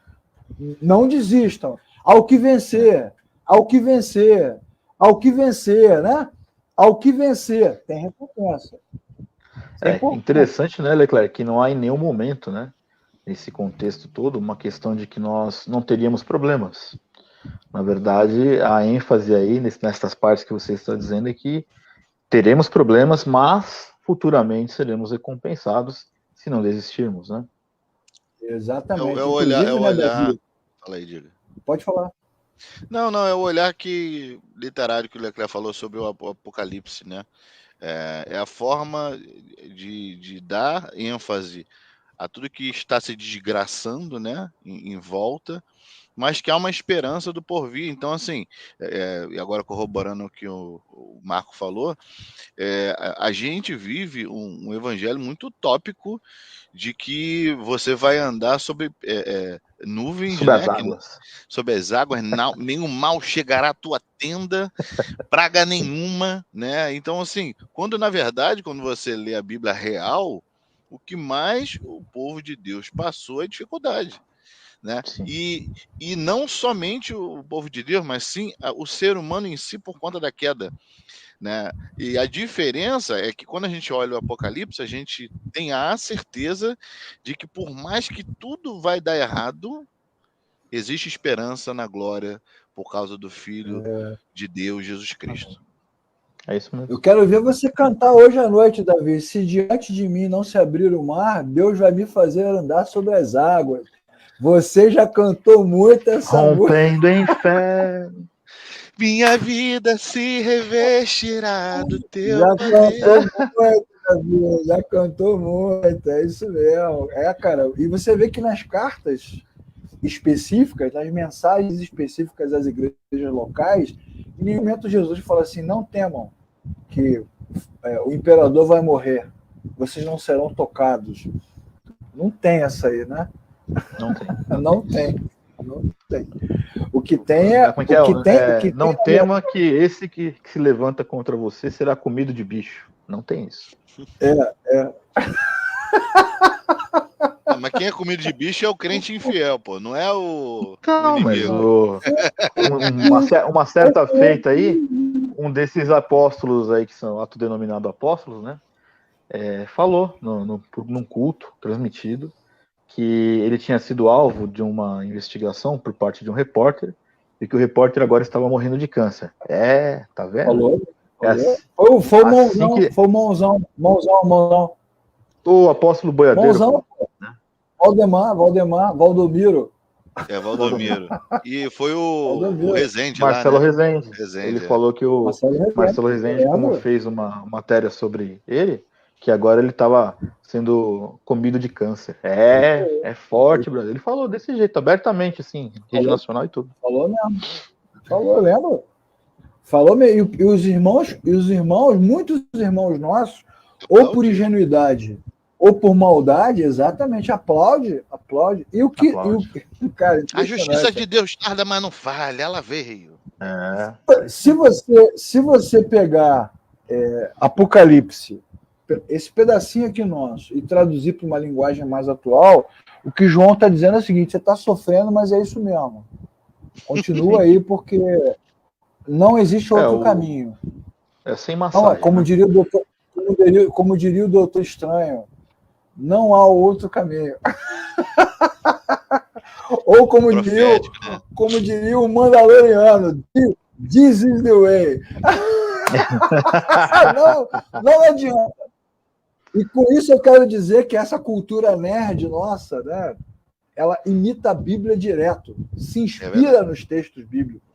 Não desistam. Ao que vencer. Ao que vencer. Ao que vencer, né? Ao que vencer. Tem recompensa. É interessante, né, Leclerc, que não há em nenhum momento, né, nesse contexto todo, uma questão de que nós não teríamos problemas. Na verdade, a ênfase aí, nessas partes que você está dizendo, é que teremos problemas, mas futuramente seremos recompensados se não desistirmos, né? Exatamente. É o olhar. Davi, fala aí, diga. pode falar. Não, é o olhar literário que o Leclerc falou sobre o Apocalipse, né? É a forma de dar ênfase a tudo que está se desgraçando, né, em volta, mas que há uma esperança do porvir. Então, assim, e agora corroborando o que o Marco falou, a gente vive um evangelho muito utópico de que você vai andar sobre nuvens, Sobre né, as águas. sobre as águas, nenhum mal chegará à tua tenda, praga nenhuma, né? Então, assim, quando você lê a Bíblia real, o que mais o povo de Deus passou é dificuldade, né? E não somente o povo de Deus, mas sim o ser humano em si por conta da queda, né? E a diferença é que quando a gente olha o Apocalipse, a gente tem a certeza de que por mais que tudo vai dar errado, existe esperança na glória por causa do Filho de Deus, Jesus Cristo. É isso mesmo. Eu quero ver você cantar hoje à noite, Davi. Se diante de mim não se abrir o mar, Deus vai me fazer andar sobre as águas. Você já cantou muito essa música. Rompendo em fé. Minha vida se revestirá do teu já poder. Cantou muito, Davi. Já cantou muito. É isso mesmo. Cara. E você vê que nas cartas específicas, nas mensagens específicas às igrejas locais, em nenhum momento Jesus fala assim: não temam que o imperador vai morrer, vocês não serão tocados. Não tem essa aí, né? Não tem. Não tem. O que tem é. Não tema que esse que se levanta contra você será comido de bicho. Não tem isso. Mas quem é comido de bicho é o crente infiel, pô. Não é o inimigo. Uma certa feita aí, um desses apóstolos aí, que são autodenominados apóstolos, né? Falou num culto transmitido que ele tinha sido alvo de uma investigação por parte de um repórter e que o repórter agora estava morrendo de câncer. Tá vendo? Falou. Foi o mãozão. O apóstolo boiadeiro. Mãozão, né? Valdomiro. Valdomiro. E foi o Rezende Marcelo lá, né? Rezende. Ele falou que o Marcelo Rezende, como fez uma matéria sobre ele, que agora ele estava sendo comido de câncer. É forte, Brasil. Ele falou desse jeito, abertamente, assim, rede nacional e tudo. Falou mesmo. Falou, lembra? Falou mesmo. E os irmãos, muitos irmãos nossos, ou por ingenuidade, ou por maldade, exatamente, aplaude. E o que. Cara, a justiça de Deus tarda, mas não falha, ela veio. Se você pegar Apocalipse, esse pedacinho aqui nosso, e traduzir para uma linguagem mais atual, o que João está dizendo é o seguinte: você está sofrendo, mas é isso mesmo. Continua aí, porque não existe outro caminho. Sem massagem. Não, como diria o Doutor Estranho, não há outro caminho. Ou como diria o Mandaloriano, this is the way. não adianta. E com isso eu quero dizer que essa cultura nerd nossa, né, ela imita a Bíblia direto, se inspira nos textos bíblicos.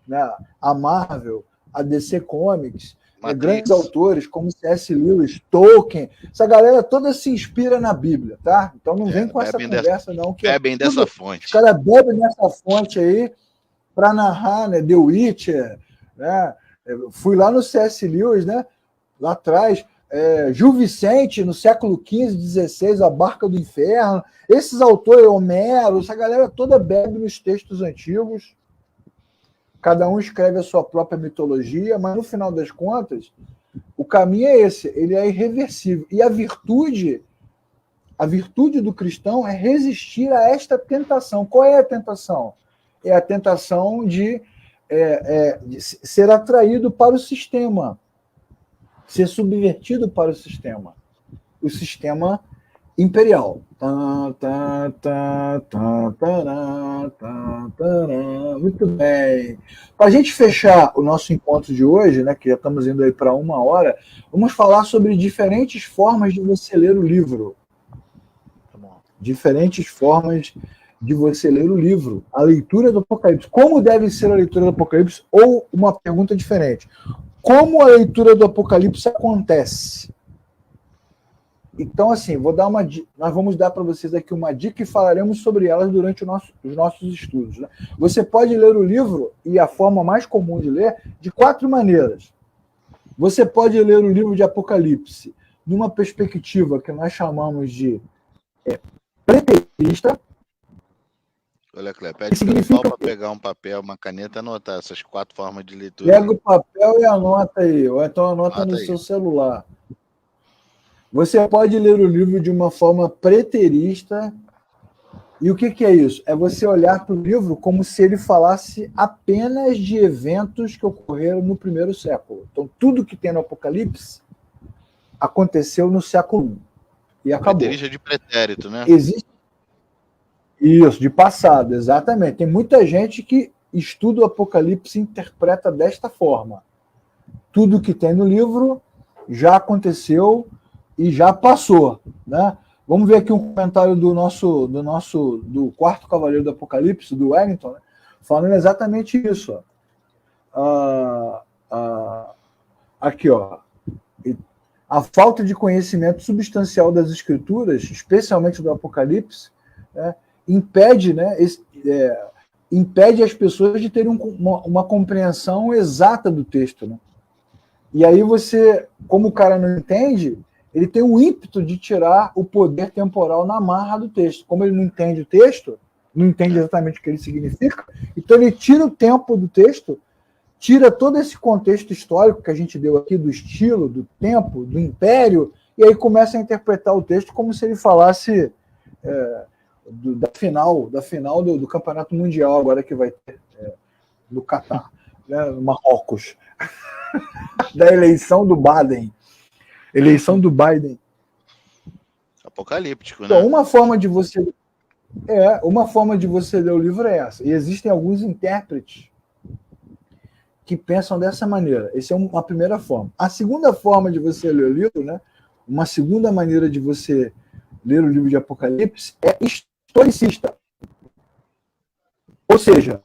Né? A Marvel, a DC Comics, grandes autores como C.S. Lewis, Tolkien, essa galera toda se inspira na Bíblia, tá? Então não vem com essa conversa, não. Bebem dessa fonte. Os caras bebem nessa fonte aí para narrar, né? The Witcher, né? Eu fui lá no C.S. Lewis, né? Lá atrás, Gil Vicente, no século XV, XVI, A Barca do Inferno. Esses autores, Homero, essa galera toda bebe nos textos antigos. Cada um escreve a sua própria mitologia, mas no final das contas, o caminho é esse, ele é irreversível. E a virtude do cristão é resistir a esta tentação. Qual é a tentação? É a tentação de ser atraído para o sistema, ser subvertido para o sistema imperial. Muito bem. Para a gente fechar o nosso encontro de hoje, né, que já estamos indo aí para 1 hora, vamos falar sobre diferentes formas de você ler o livro. Diferentes formas de você ler o livro, a leitura do Apocalipse. Como deve ser a leitura do Apocalipse? Ou uma pergunta diferente. Como a leitura do Apocalipse acontece? Então, assim, nós vamos dar para vocês aqui uma dica e falaremos sobre elas durante os nossos estudos. Né? Você pode ler o livro, e a forma mais comum de ler, de 4 maneiras. Você pode ler o livro de Apocalipse numa perspectiva que nós chamamos de preterista. Olha, Cleber, pede para o pessoal para pegar um papel, uma caneta e anotar essas 4 formas de leitura. Pega o papel e anota aí, ou então anota no seu celular. Você pode ler o livro de uma forma preterista. E o que é isso? É você olhar para o livro como se ele falasse apenas de eventos que ocorreram no 1º século. Então, tudo que tem no Apocalipse aconteceu no século I. E acabou. Preterista de pretérito, né? Existe isso, de passado, exatamente. Tem muita gente que estuda o Apocalipse e interpreta desta forma. Tudo que tem no livro já aconteceu e já passou, né? Vamos ver aqui um comentário do 4º Cavaleiro do Apocalipse, do Wellington, né? Falando exatamente isso. Aqui, ó. A falta de conhecimento substancial das Escrituras, especialmente do Apocalipse, né, impede as pessoas de terem uma compreensão exata do texto. Né? E aí você, como o cara não entende, ele tem o ímpeto de tirar o poder temporal na marra do texto. Como ele não entende o texto, não entende exatamente o que ele significa, então ele tira o tempo do texto, tira todo esse contexto histórico que a gente deu aqui, do estilo, do tempo, do império, e aí começa a interpretar o texto como se ele falasse da final do Campeonato Mundial, agora que vai ter no Catar, né, no Marrocos, da eleição do Biden. Eleição do Biden. Apocalíptico, né? Então, uma forma de você ler o livro é essa. E existem alguns intérpretes que pensam dessa maneira. Essa é uma primeira forma. A segunda forma de você ler o livro, né? Uma segunda maneira de você ler o livro de Apocalipse é historicista. Ou seja,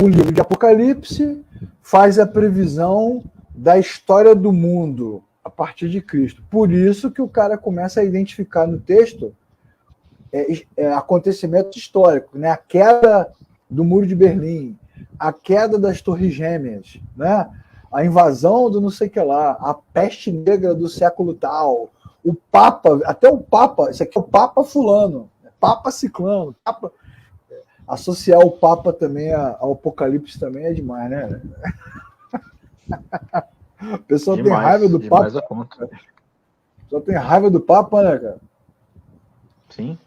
o livro de Apocalipse faz a previsão da história do mundo a partir de Cristo. Por isso que o cara começa a identificar no texto acontecimentos históricos, né? A queda do Muro de Berlim, a queda das Torres Gêmeas, né? A invasão do não sei o que lá, a peste negra do século tal, o Papa, até o Papa, isso aqui é o Papa fulano, Papa ciclano, Papa... Associar o Papa também ao Apocalipse também é demais, né? O pessoal tem raiva do Papa. O pessoal tem raiva do Papa, né, cara? Sim.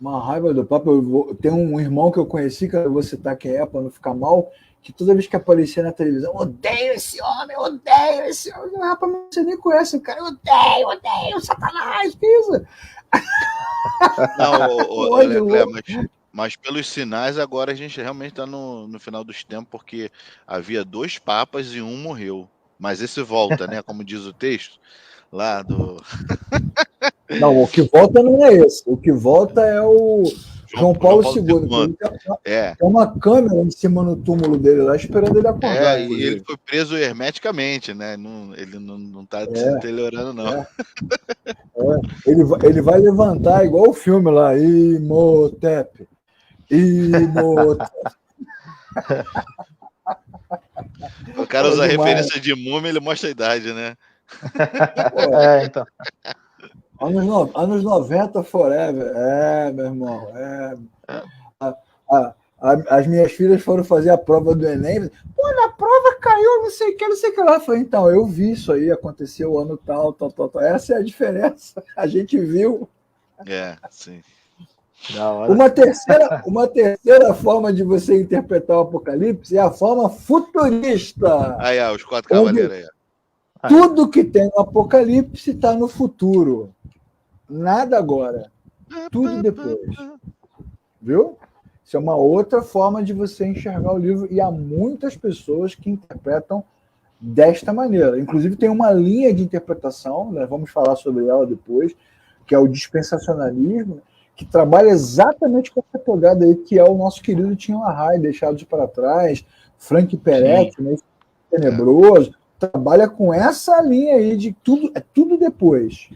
Uma raiva do Papa. Tem um irmão que eu conheci, que eu vou citar quem é, para não ficar mal, que toda vez que aparecia na televisão, odeio esse homem, odeio esse homem. Rapaz, você nem conhece o cara, odeio, Satanás, que isso? Não, mas pelos sinais, agora a gente realmente está no final dos tempos, porque havia 2 papas e um morreu. Mas esse volta, né? Como diz o texto lá do. Não, o que volta não é esse. O que volta é o João Paulo II. Tem uma câmera em cima no túmulo dele lá, esperando ele acordar. E ele foi preso hermeticamente, né? Ele não está se deteriorando, não. Ele vai levantar igual o filme lá, Imhotep. O cara usa referência de múmia, ele mostra a idade, né? Então. Anos 90 forever. Meu irmão. As minhas filhas foram fazer a prova do Enem. Pô, na prova caiu, não sei o que lá. Eu falei, então, eu vi isso aí, aconteceu o ano tal. Essa é a diferença. A gente viu. Sim. Uma terceira forma de você interpretar o Apocalipse é a forma futurista. Aí, os 4 cavaleiros aí. Tudo que tem no Apocalipse está no futuro. Nada agora. Tudo depois. Viu? Isso é uma outra forma de você enxergar o livro. E há muitas pessoas que interpretam desta maneira. Inclusive, tem uma linha de interpretação, né? Vamos falar sobre ela depois, que é o dispensacionalismo, que trabalha exatamente com essa pegada aí, que é o nosso querido Tim LaHaye, Deixados para Trás, Frank Peretti, né? Tenebroso. Trabalha com essa linha aí de tudo, é tudo depois.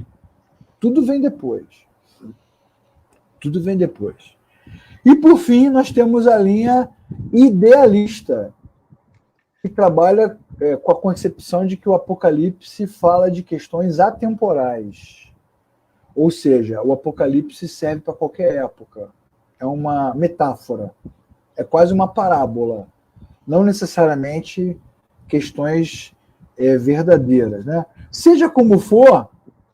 Tudo vem depois. Tudo vem depois. E, por fim, nós temos a linha idealista, que trabalha com a concepção de que o Apocalipse fala de questões atemporais. Ou seja, o Apocalipse serve para qualquer época. É uma metáfora. É quase uma parábola. Não necessariamente questões verdadeiras, né? Seja como for,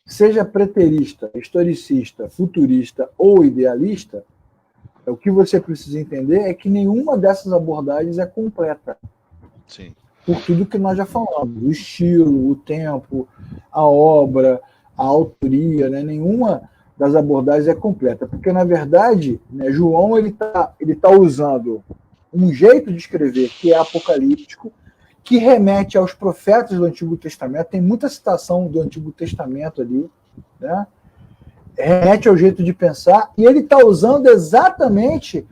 seja preterista, historicista, futurista ou idealista, o que você precisa entender é que nenhuma dessas abordagens é completa. Sim. Por tudo que nós já falamos, o estilo, o tempo, a obra, a autoria, né? Nenhuma das abordagens é completa, porque na verdade, né, João ele tá usando um jeito de escrever que é apocalíptico, que remete aos profetas do Antigo Testamento. Tem muita citação do Antigo Testamento ali, né? Remete ao jeito de pensar, e ele está usando exatamente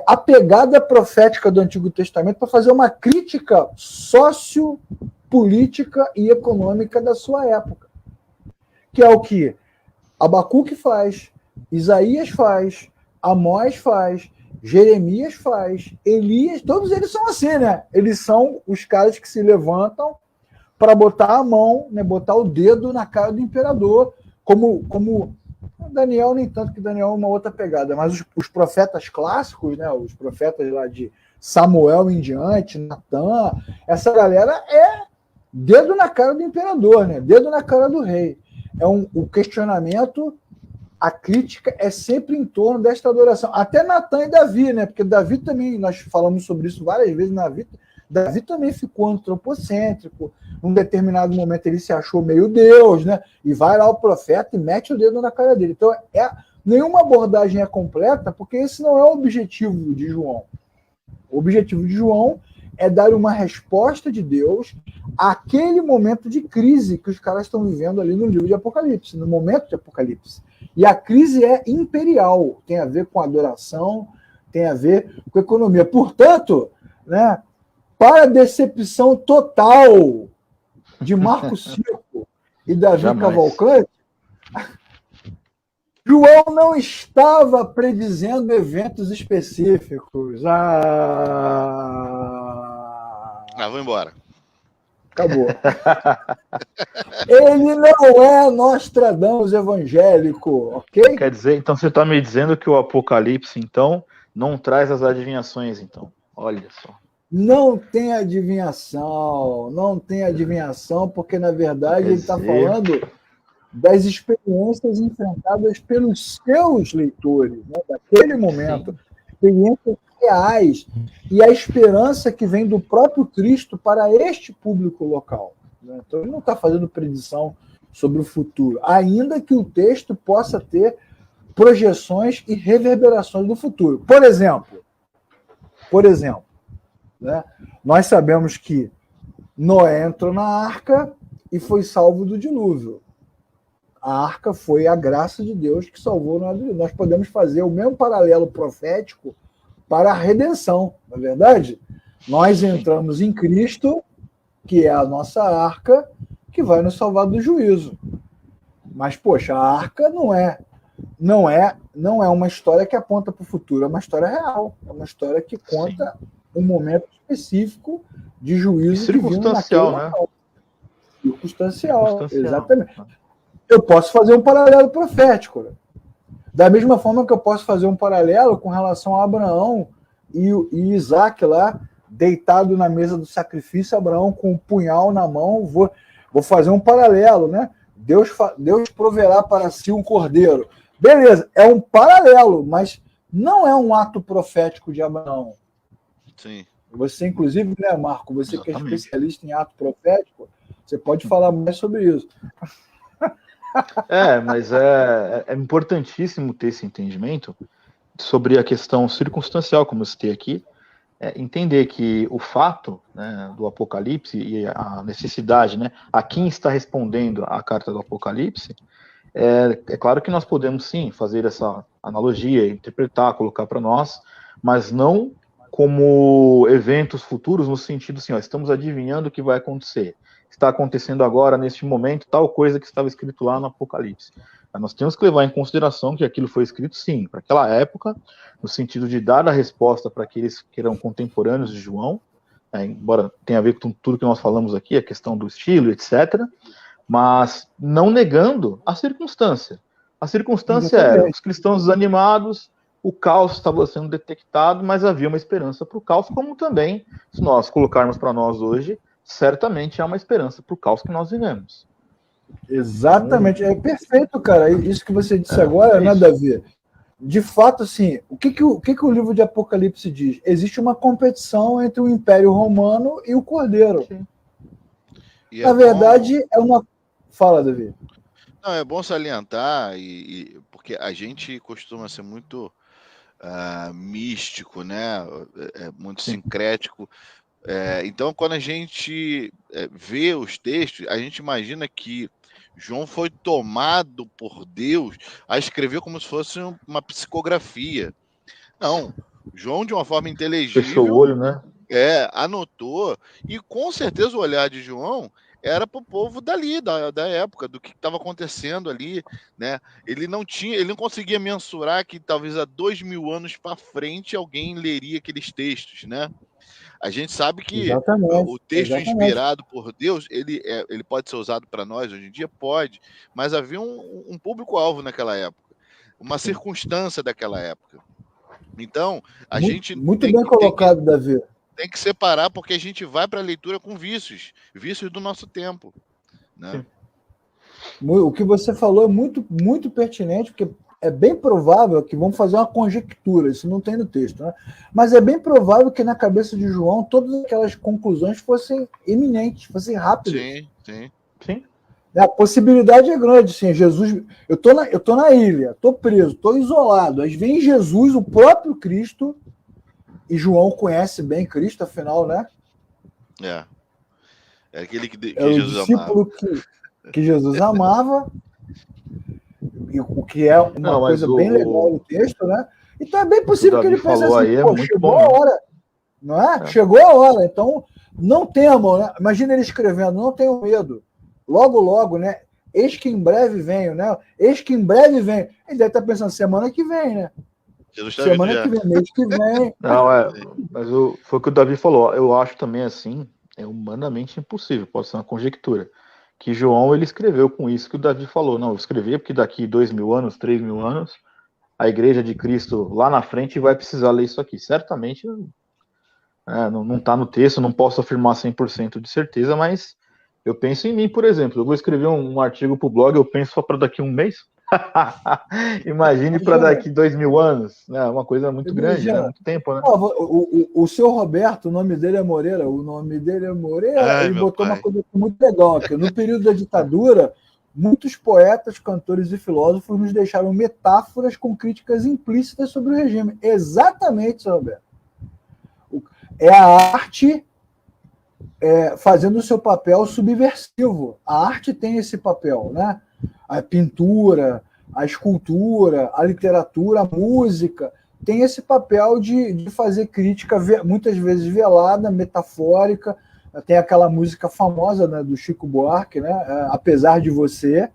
a pegada profética do Antigo Testamento para fazer uma crítica sociopolítica e econômica da sua época, que é o que Abacuque faz, Isaías faz, Amós faz, Jeremias faz, Elias, todos eles são assim, né? Eles são os caras que se levantam para botar a mão, né, botar o dedo na cara do imperador, como Daniel, nem tanto, que Daniel é uma outra pegada, mas os profetas clássicos, né, os profetas lá de Samuel em diante, Natã, essa galera é dedo na cara do imperador, né, dedo na cara do rei. O questionamento, a crítica é sempre em torno desta adoração. Até Natã e Davi, né, porque Davi também, nós falamos sobre isso várias vezes, Davi também ficou antropocêntrico. Num determinado momento ele se achou meio Deus, né? E vai lá o profeta e mete o dedo na cara dele. Então, nenhuma abordagem é completa, porque esse não é o objetivo de João. O objetivo de João é dar uma resposta de Deus àquele momento de crise que os caras estão vivendo ali no livro de Apocalipse, no momento de Apocalipse. E a crise é imperial, tem a ver com adoração, tem a ver com economia. Portanto, né, para a decepção total de Marco Circo e Davi Cavalcante, João não estava predizendo eventos específicos. Vou embora. Acabou. Ele não é Nostradamus evangélico, ok? Quer dizer, então você está me dizendo que o Apocalipse, então, não traz as adivinhações, então. Olha só. Não tem adivinhação, porque, na verdade, ele está falando das experiências enfrentadas pelos seus leitores, né, daquele momento, experiências reais, e a esperança que vem do próprio Cristo para este público local. Né? Então, ele não está fazendo predição sobre o futuro, ainda que o texto possa ter projeções e reverberações do futuro. Por exemplo, né? Nós sabemos que Noé entrou na arca e foi salvo do dilúvio. A arca foi a graça de Deus que salvou Noé do dilúvio. Nós podemos fazer o mesmo paralelo profético para a redenção, não é verdade? Nós entramos em Cristo, que é a nossa arca, que vai nos salvar do juízo. Mas, poxa, a arca não é uma história que aponta para o futuro, é uma história real, é uma história que conta um momento específico de juízo circunstancial, né? Circunstancial, exatamente. Eu posso fazer um paralelo profético, né? Da mesma forma que eu posso fazer um paralelo com relação a Abraão e Isaac lá, deitado na mesa do sacrifício, Abraão com um punhal na mão, vou fazer um paralelo, né? Deus proverá para si um cordeiro. Beleza, é um paralelo, mas não é um ato profético de Abraão. Sim. Você, inclusive, né, Marco, você que é especialista em ato profético, Você pode falar mais sobre isso. Mas é importantíssimo ter esse entendimento sobre a questão circunstancial, como eu citei aqui, entender que o fato, né, do Apocalipse e a necessidade, né, a quem está respondendo a carta do Apocalipse, é claro que nós podemos sim fazer essa analogia, interpretar, colocar para nós, mas não como eventos futuros no sentido assim, estamos adivinhando o que vai acontecer. Está acontecendo agora, neste momento, tal coisa que estava escrito lá no Apocalipse. Mas nós temos que levar em consideração que aquilo foi escrito, sim, para aquela época, no sentido de dar a resposta para aqueles que eram contemporâneos de João, embora tenha a ver com tudo que nós falamos aqui, a questão do estilo, etc., mas não negando a circunstância. A circunstância era os cristãos desanimados, o caos estava sendo detectado, mas havia uma esperança para o caos, como também, se nós colocarmos para nós hoje, certamente há uma esperança para o caos que nós vivemos. Exatamente, é perfeito, cara. Isso que você disse agora, né, Davi? De fato, assim, o que o livro de Apocalipse diz? Existe uma competição entre o Império Romano e o Cordeiro. Na verdade, é uma... Fala, Davi. Não, é bom salientar, porque a gente costuma ser muito místico, né? Muito sincrético. Então, quando a gente vê os textos, a gente imagina que João foi tomado por Deus a escrever como se fosse uma psicografia. Não, João, de uma forma inteligível, fechou o olho, né? Anotou, e com certeza o olhar de João era para o povo dali, da época, do que estava acontecendo ali, né? Ele não conseguia mensurar que talvez há 2000 anos para frente alguém leria aqueles textos, né? A gente sabe que o texto inspirado por Deus, ele pode ser usado para nós hoje em dia? Pode, mas havia um público-alvo naquela época, uma circunstância daquela época. Então, a gente... Muito bem colocado, Davi. Tem que separar, porque a gente vai para a leitura com vícios do nosso tempo, né? O que você falou é muito, muito pertinente, porque é bem provável que vamos fazer uma conjectura, isso não tem no texto, né? Mas é bem provável que na cabeça de João todas aquelas conclusões fossem eminentes, fossem rápidas. Sim. A possibilidade é grande, sim. Jesus, eu tô na ilha, tô preso, tô isolado. Aí vem Jesus, o próprio Cristo, e João conhece bem Cristo, afinal, né? É aquele que o Jesus discípulo amava. Que Jesus amava, e o que é uma coisa bem legal no texto, né? Então é bem possível que ele pense assim, chegou a hora, não é? Chegou a hora, então não temam, né? Imagina ele escrevendo, não tenham medo. Logo, logo, né? Eis que em breve venho, né? Eis que em breve venho. Ele deve estar pensando, semana que vem, né? Semana que vem, mês que vem. Não, mas foi o que o Davi falou. Eu acho também assim, é humanamente impossível, pode ser uma conjectura, que João ele escreveu com isso que o Davi falou. Não, eu escrevi porque daqui 2000 anos, 3000 anos, a igreja de Cristo lá na frente vai precisar ler isso aqui. Certamente não está no texto, não posso afirmar 100% de certeza, mas eu penso em mim, por exemplo. Eu vou escrever um artigo para o blog, eu penso só para daqui um mês. Imagine para daqui 2000 anos, né? Uma coisa muito grande, né? Muito tempo, né? O seu Roberto, o nome dele é Moreira, ele botou uma coisa muito legal aqui. No período da ditadura, muitos poetas, cantores e filósofos nos deixaram metáforas com críticas implícitas sobre o regime. Exatamente, seu Roberto. É a arte fazendo o seu papel subversivo. A arte tem esse papel, né? A pintura, a escultura, a literatura, a música, tem esse papel de fazer crítica, muitas vezes velada, metafórica. Tem aquela música famosa, né, do Chico Buarque, né, Apesar de Você,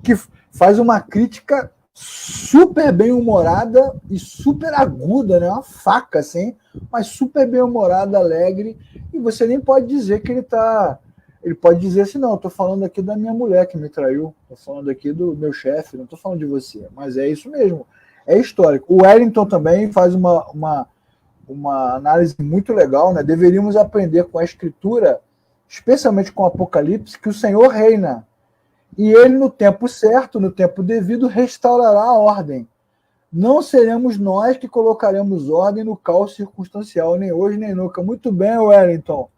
que faz uma crítica super bem-humorada e super aguda, né, uma faca, assim, mas super bem-humorada, alegre, e você nem pode dizer que ele está... Ele pode dizer assim, não, eu estou falando aqui da minha mulher que me traiu, estou falando aqui do meu chefe, não estou falando de você, mas é isso mesmo, é histórico. O Wellington também faz uma análise muito legal, né? Deveríamos aprender com a Escritura, especialmente com o Apocalipse, que o Senhor reina, e ele no tempo certo, no tempo devido, restaurará a ordem. Não seremos nós que colocaremos ordem no caos circunstancial, nem hoje nem nunca. Muito bem, Wellington.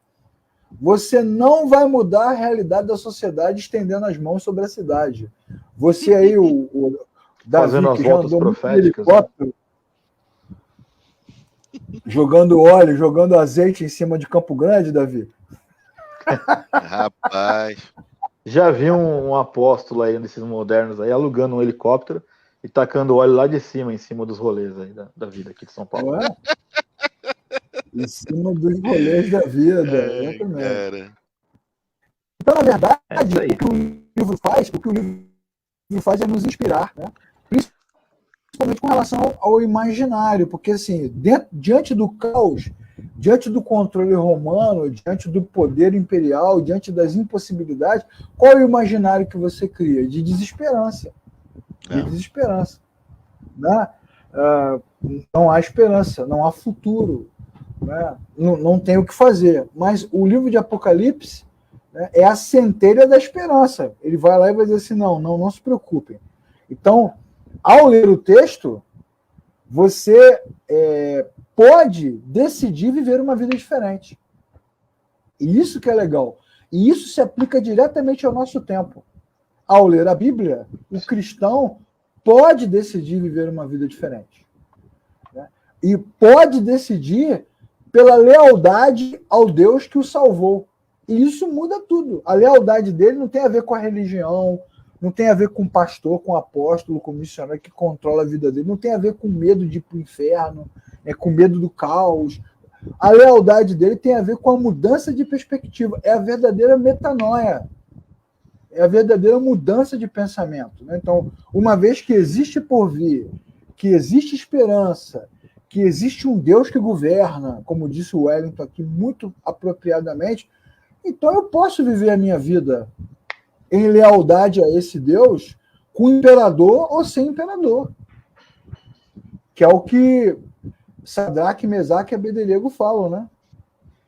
Você não vai mudar a realidade da sociedade estendendo as mãos sobre a cidade. Você aí, o Davi, fazendo as que já voltas andou muito de proféticas, helicóptero, jogando óleo, jogando azeite em cima de Campo Grande, Davi. Rapaz. Já vi um apóstolo aí nesses modernos aí, alugando um helicóptero e tacando óleo lá de cima, em cima dos rolês aí da vida aqui de São Paulo. Não é? Em cima dos rolês da vida, Ai, exatamente. cara. Então, na verdade, É isso aí. o que o livro faz é nos inspirar, né? Principalmente com relação ao imaginário, porque assim, diante do caos, diante do controle romano, diante do poder imperial, diante das impossibilidades, qual é o imaginário que você cria? De desesperança. De desesperança. Né? Não há esperança, não há futuro. Né? Não tem o que fazer. Mas o livro de Apocalipse, né, é a centelha da esperança. Ele vai lá e vai dizer assim, não se preocupem. Então, ao ler o texto, você pode decidir viver uma vida diferente. E isso que é legal. E isso se aplica diretamente ao nosso tempo. Ao ler a Bíblia, o cristão pode decidir viver uma vida diferente. Né? E pode decidir pela lealdade ao Deus que o salvou. E isso muda tudo. A lealdade dele não tem a ver com a religião, não tem a ver com o pastor, com o apóstolo, com o missionário que controla a vida dele, não tem a ver com medo de ir para o inferno, com medo do caos. A lealdade dele tem a ver com a mudança de perspectiva. É a verdadeira metanoia. É a verdadeira mudança de pensamento. Né? Então, uma vez que existe porvir, que existe esperança, que existe um Deus que governa, como disse o Wellington aqui muito apropriadamente, então eu posso viver a minha vida em lealdade a esse Deus, com imperador ou sem imperador. Que é o que Sadraque, Mesaque e Abednego falam, né?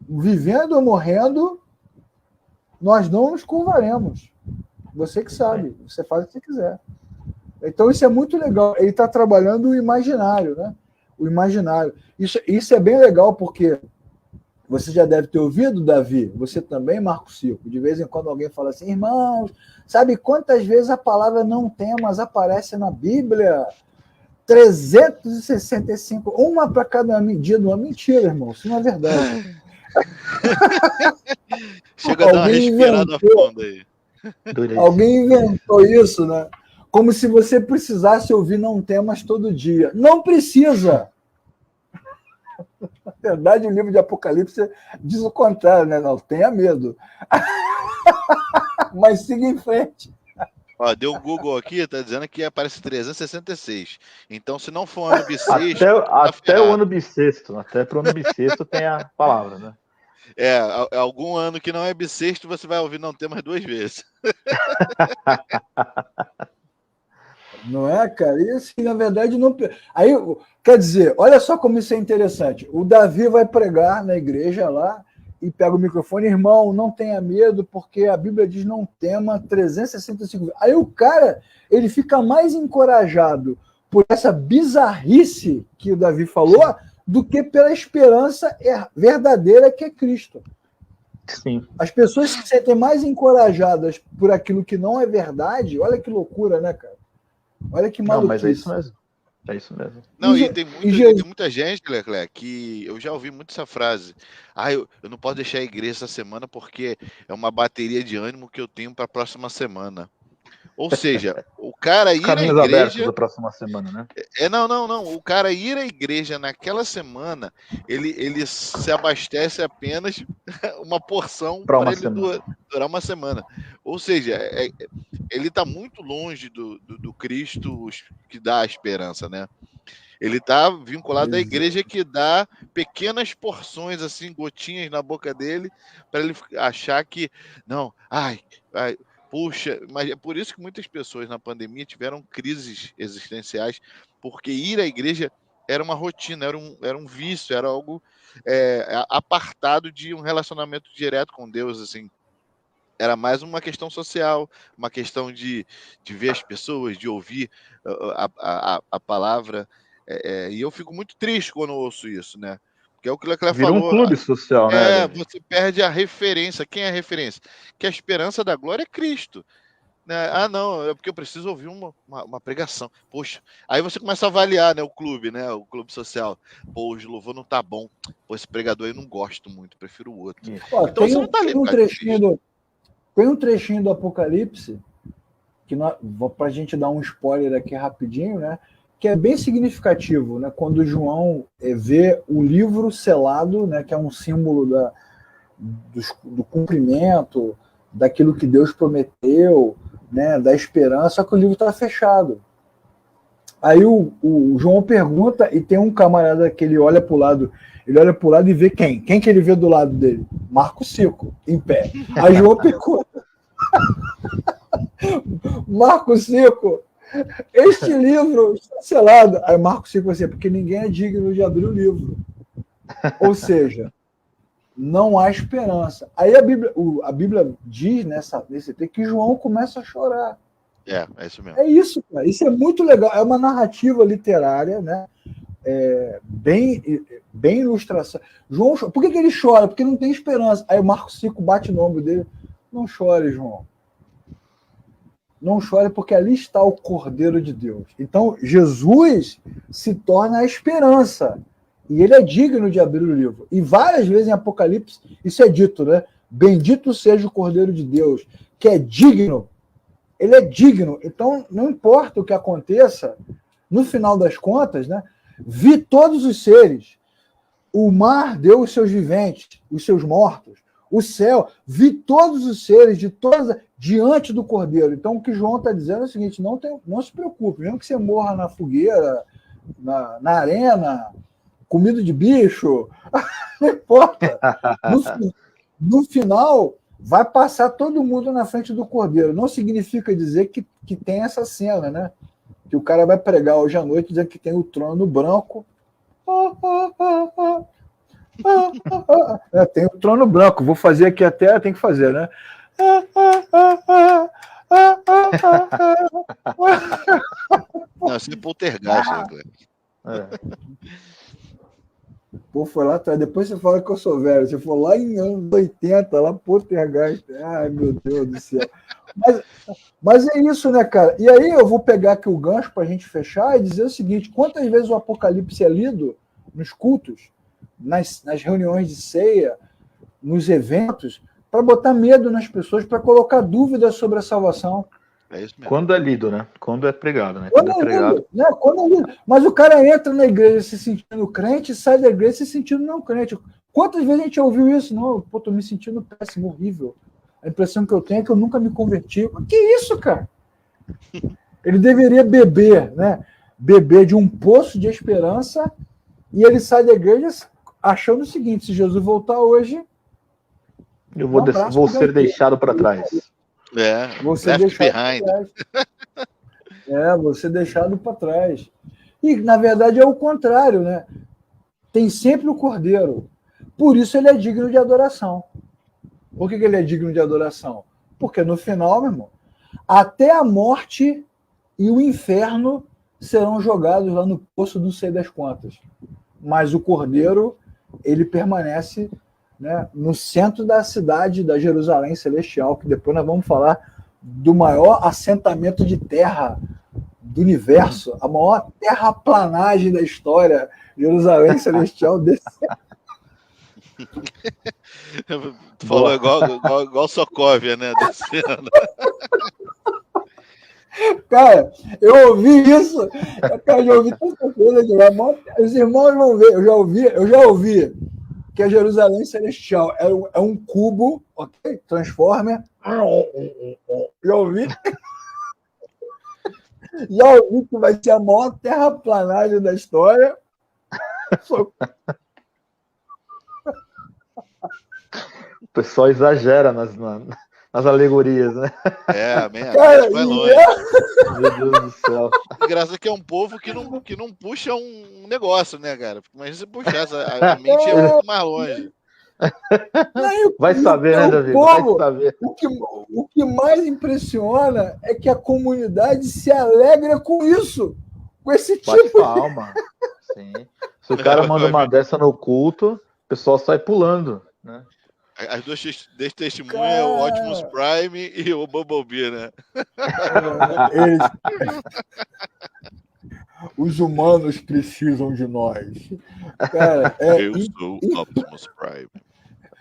Vivendo ou morrendo, nós não nos curvaremos. Você que sabe, você faz o que você quiser. Então isso é muito legal. Ele está trabalhando o imaginário, né? O imaginário. Isso é bem legal porque você já deve ter ouvido, Davi, você também, Marco Circo, de vez em quando alguém fala assim, irmãos, sabe quantas vezes a palavra não temas aparece na Bíblia? 365, uma para cada medida. Uma mentira, irmão, isso não é verdade. Chega a dar uma respirada fundo aí. Alguém inventou isso, né? Como se você precisasse ouvir não temas todo dia. Não precisa! Na verdade, o livro de Apocalipse diz o contrário, né? Não tenha medo. Mas siga em frente. Ó, deu um Google aqui, tá dizendo que aparece 366. Então, se não for ano bissexto... Até o ano bissexto. Até para o ano bissexto tem a palavra, né? Algum ano que não é bissexto, você vai ouvir não temas 2 vezes. Não é, cara? Isso que, na verdade, não... Aí, quer dizer, olha só como isso é interessante. O Davi vai pregar na igreja lá e pega o microfone, irmão, não tenha medo, porque a Bíblia diz não tema 365. Aí o cara, ele fica mais encorajado por essa bizarrice que o Davi falou do que pela esperança verdadeira que é Cristo. Sim. As pessoas se sentem mais encorajadas por aquilo que não é verdade. Olha que loucura, né, cara? Olha que maluquice. Não, mas é isso mesmo. É isso mesmo. Não, e tem muita gente, Leclerc, que eu já ouvi muito essa frase. Eu não posso deixar a igreja essa semana porque é uma bateria de ânimo que eu tenho para a próxima semana. Ou seja, o cara ir à igreja... da próxima semana, né? Não. O cara ir à igreja naquela semana, ele se abastece apenas uma porção para ele durar uma semana. Ou seja, ele está muito longe do Cristo que dá a esperança, né? Ele está vinculado à igreja que dá pequenas porções, assim, gotinhas na boca dele, para ele achar que, não, puxa, mas é por isso que muitas pessoas na pandemia tiveram crises existenciais, porque ir à igreja era uma rotina, era um vício, era algo apartado de um relacionamento direto com Deus, assim. Era mais uma questão social, uma questão de ver as pessoas, de ouvir a palavra. E eu fico muito triste quando eu ouço isso, né? Que é o que o Leclerc Virou falou. Um clube social, né? Você perde a referência. Quem é a referência? Que a esperança da glória é Cristo. Né? Ah, não, é porque eu preciso ouvir uma pregação. Poxa, aí você começa a avaliar, né, o clube social. Pô, o louvor não tá bom. Pô, esse pregador eu não gosto muito, prefiro o outro. Ó, então você não tá ali tem um trechinho do Apocalipse, que para a gente dar um spoiler aqui rapidinho, né, que é bem significativo, né, quando João vê o livro selado, né, que é um símbolo do cumprimento, daquilo que Deus prometeu, né, da esperança, só que o livro está fechado. Aí o João pergunta e tem um camarada que ele olha para o lado e vê quem? Quem que ele vê do lado dele? Marco Cico, em pé. Aí João pergunta, Marco Cico, este livro está selado. Aí Marco Cico assim, porque ninguém é digno de abrir o livro. Ou seja, não há esperança. Aí a Bíblia diz nesse texto que João começa a chorar. É isso mesmo. É isso, cara. Isso é muito legal. É uma narrativa literária, né? Bem ilustração. João, por que ele chora? Porque não tem esperança. Aí o Marco Cico bate no ombro dele. Não chore, João. Não chore, porque ali está o Cordeiro de Deus. Então, Jesus se torna a esperança. E ele é digno de abrir o livro. E várias vezes em Apocalipse, isso é dito, né? Bendito seja o Cordeiro de Deus, que é digno. Ele é digno. Então, não importa o que aconteça, no final das contas, né? Vi todos os seres. O mar deu os seus viventes, os seus mortos. O céu, vi todos os seres diante do Cordeiro. Então, o que João está dizendo é o seguinte, não se preocupe, mesmo que você morra na fogueira, na arena, comido de bicho, não importa. No final, vai passar todo mundo na frente do Cordeiro. Não significa dizer que tem essa cena, né? Que o cara vai pregar hoje à noite dizendo que tem o trono branco. Tem o trono branco. Vou fazer aqui até, tem que fazer, né? Não, isso é poltergeist, né? Pô, foi lá atrás. Depois você fala que eu sou velho. Você for lá em anos 80, lá poltergeist. Ai, meu Deus do céu. Mas é isso, né, cara? E aí eu vou pegar aqui o gancho para a gente fechar e dizer o seguinte: quantas vezes o Apocalipse é lido nos cultos, nas reuniões de ceia, nos eventos, para botar medo nas pessoas, para colocar dúvidas sobre a salvação. É isso mesmo. Quando é lido, né? Quando é pregado, né? Quando é lido, né? Quando é lido. Mas o cara entra na igreja se sentindo crente e sai da igreja se sentindo não crente. Quantas vezes a gente ouviu isso? Não, pô, tô me sentindo péssimo, horrível. A impressão que eu tenho é que eu nunca me converti. Mas que isso, cara? Ele deveria beber, né? Beber de um poço de esperança e ele sai da igreja achando o seguinte: se Jesus voltar hoje, eu vou ser deixado para trás. Vou ser deixado para trás. Vou ser deixado para trás. E, na verdade, é o contrário, né? Tem sempre o Cordeiro. Por isso ele é digno de adoração. Por que ele é digno de adoração? Porque no final, meu irmão, até a morte e o inferno serão jogados lá no poço não sei das quantas. Mas o Cordeiro, ele permanece, né, no centro da cidade da Jerusalém Celestial, que depois nós vamos falar do maior assentamento de terra do universo, a maior terraplanagem da história, Jerusalém Celestial desse. Tu falou igual Sokovia, né? Descendo. Cara, eu ouvi isso. Cara, eu já ouvi tanta coisa de lá. Os irmãos vão ver. Eu já ouvi que a Jerusalém Celestial é um cubo, ok? Transformer. Já ouvi. Já ouvi que vai ser a maior terraplanagem da história. O pessoal exagera nas alegorias, né? Cara, vai longe. Meu Deus do céu. Engraçado que é um povo que não puxa um negócio, né, cara? Imagina se puxasse, a mente é muito mais longe. Vai saber, né, Davi? Povo, vai saber. O que mais impressiona é que a comunidade se alegra com isso, com esse tipo de palma. Sim. Se o cara manda uma dessa no culto, o pessoal sai pulando, né? As duas testemunhas é o Optimus Prime e o Bumblebee, né? Os humanos precisam de nós. Cara, eu sou o Optimus Prime.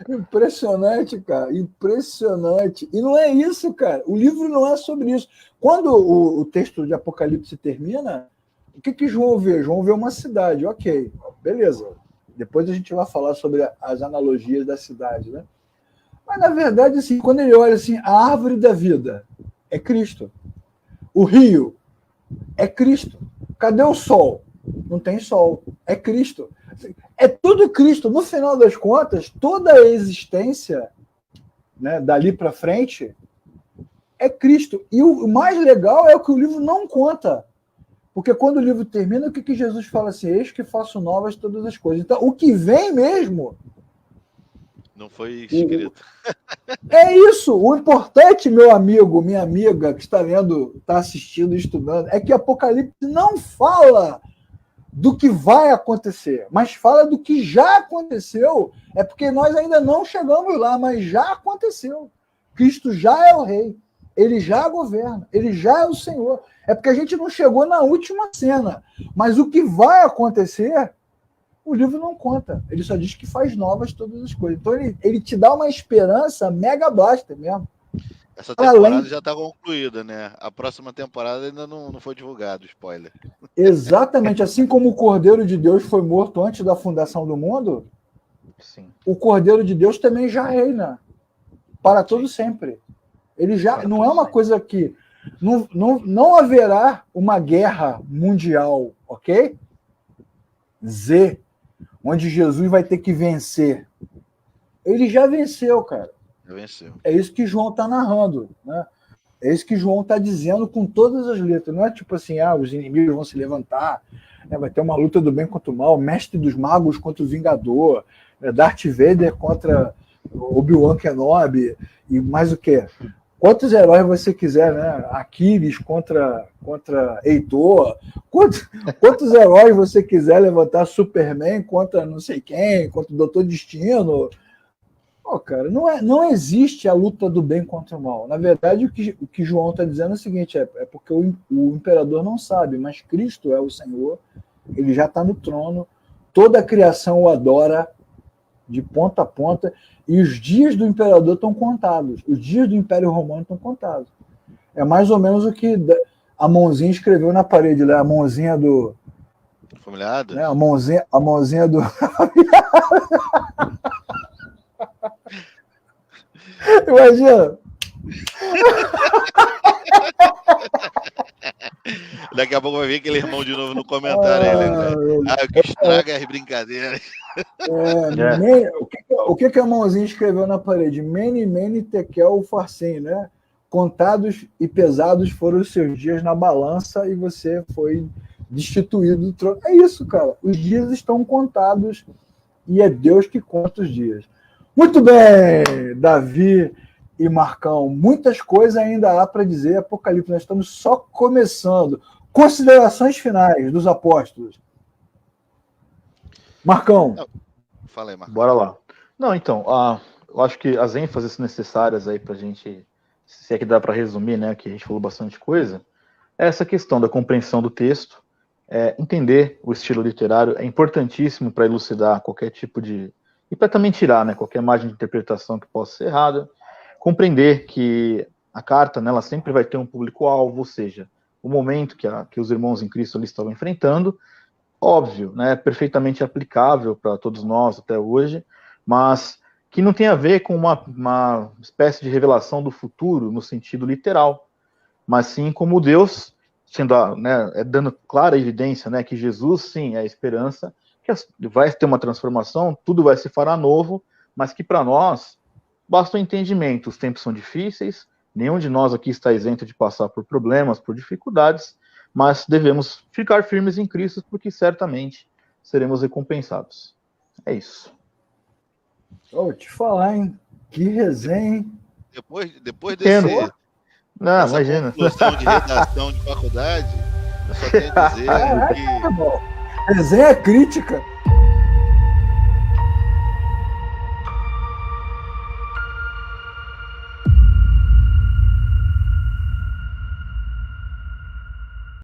Impressionante, cara. Impressionante. E não é isso, cara. O livro não é sobre isso. Quando o texto de Apocalipse termina, o que João vê? João vê uma cidade. Ok, beleza. Depois a gente vai falar sobre as analogias da cidade, né? Mas, na verdade, assim, quando ele olha assim, a árvore da vida é Cristo. O rio é Cristo. Cadê o sol? Não tem sol. É Cristo. É tudo Cristo. No final das contas, toda a existência, né, dali para frente é Cristo. E o mais legal é o que o livro não conta. Porque quando o livro termina, o que Jesus fala assim? Eis que faço novas todas as coisas. Então, o que vem mesmo... Não foi escrito. É isso. O importante, meu amigo, minha amiga, que está lendo, está assistindo, estudando, é que Apocalipse não fala do que vai acontecer, mas fala do que já aconteceu. É porque nós ainda não chegamos lá, mas já aconteceu. Cristo já é o rei. Ele já governa. Ele já é o Senhor. É porque a gente não chegou na última cena. Mas o que vai acontecer... O livro não conta, ele só diz que faz novas todas as coisas. Então ele te dá uma esperança mega blaster mesmo. Essa temporada já está concluída, né? A próxima temporada ainda não foi divulgado, spoiler. Exatamente, assim como o Cordeiro de Deus foi morto antes da fundação do mundo, sim, o Cordeiro de Deus também já reina para todo sempre. Ele já não é uma coisa que não haverá uma guerra mundial, ok? Onde Jesus vai ter que vencer. Ele já venceu, cara. Já venceu. É isso que João está narrando, né? É isso que João está dizendo com todas as letras. Não é tipo assim, os inimigos vão se levantar, né? Vai ter uma luta do bem contra o mal, mestre dos magos contra o Vingador, Darth Vader contra Obi-Wan Kenobi, e mais o quê? Quantos heróis você quiser, né? Aquiles contra Heitor. Quantos heróis você quiser levantar? Superman contra não sei quem, contra o Doutor Destino. Pô, cara, não existe a luta do bem contra o mal. Na verdade, o que João está dizendo é o seguinte, é porque o imperador não sabe, mas Cristo é o Senhor, ele já está no trono, toda a criação o adora de ponta a ponta, e os dias do imperador estão contados, os dias do Império Romano estão contados. É mais ou menos o que a mãozinha escreveu na parede, né? A mãozinha do... Familiado? Né? A mãozinha do... Imagina! Daqui a pouco vai vir aquele irmão de novo no comentário aí, né? O que estraga as brincadeiras. O que a mãozinha escreveu na parede? Mene tekel farsim, né? Contados e pesados foram os seus dias na balança e você foi destituído do trono. É isso, cara. Os dias estão contados e é Deus que conta os dias. Muito bem, Davi e Marcão. Muitas coisas ainda há para dizer. Apocalipse, nós estamos só começando. Considerações finais dos apóstolos. Marcão. Fala aí, Marcão. Bora lá. Não, então, eu acho que as ênfases necessárias aí para a gente, se é que dá para resumir, né, que a gente falou bastante coisa, é essa questão da compreensão do texto, entender o estilo literário é importantíssimo para elucidar qualquer tipo de... e para também tirar, né, qualquer margem de interpretação que possa ser errada, compreender que a carta, né, ela sempre vai ter um público-alvo, ou seja, o momento que os irmãos em Cristo ali estavam enfrentando, óbvio, né, perfeitamente aplicável para todos nós até hoje, mas que não tem a ver com uma espécie de revelação do futuro no sentido literal, mas sim como Deus, sendo, né, dando clara evidência, né, que Jesus, sim, é a esperança, que vai ter uma transformação, tudo vai se fará novo, mas que para nós basta o entendimento, os tempos são difíceis, nenhum de nós aqui está isento de passar por problemas, por dificuldades, mas devemos ficar firmes em Cristo, porque certamente seremos recompensados. É isso. Vou te falar, hein? Que resenha, hein? Depois dessa imagina. Conclusão de redação de faculdade, eu só tenho a dizer que... Resenha crítica.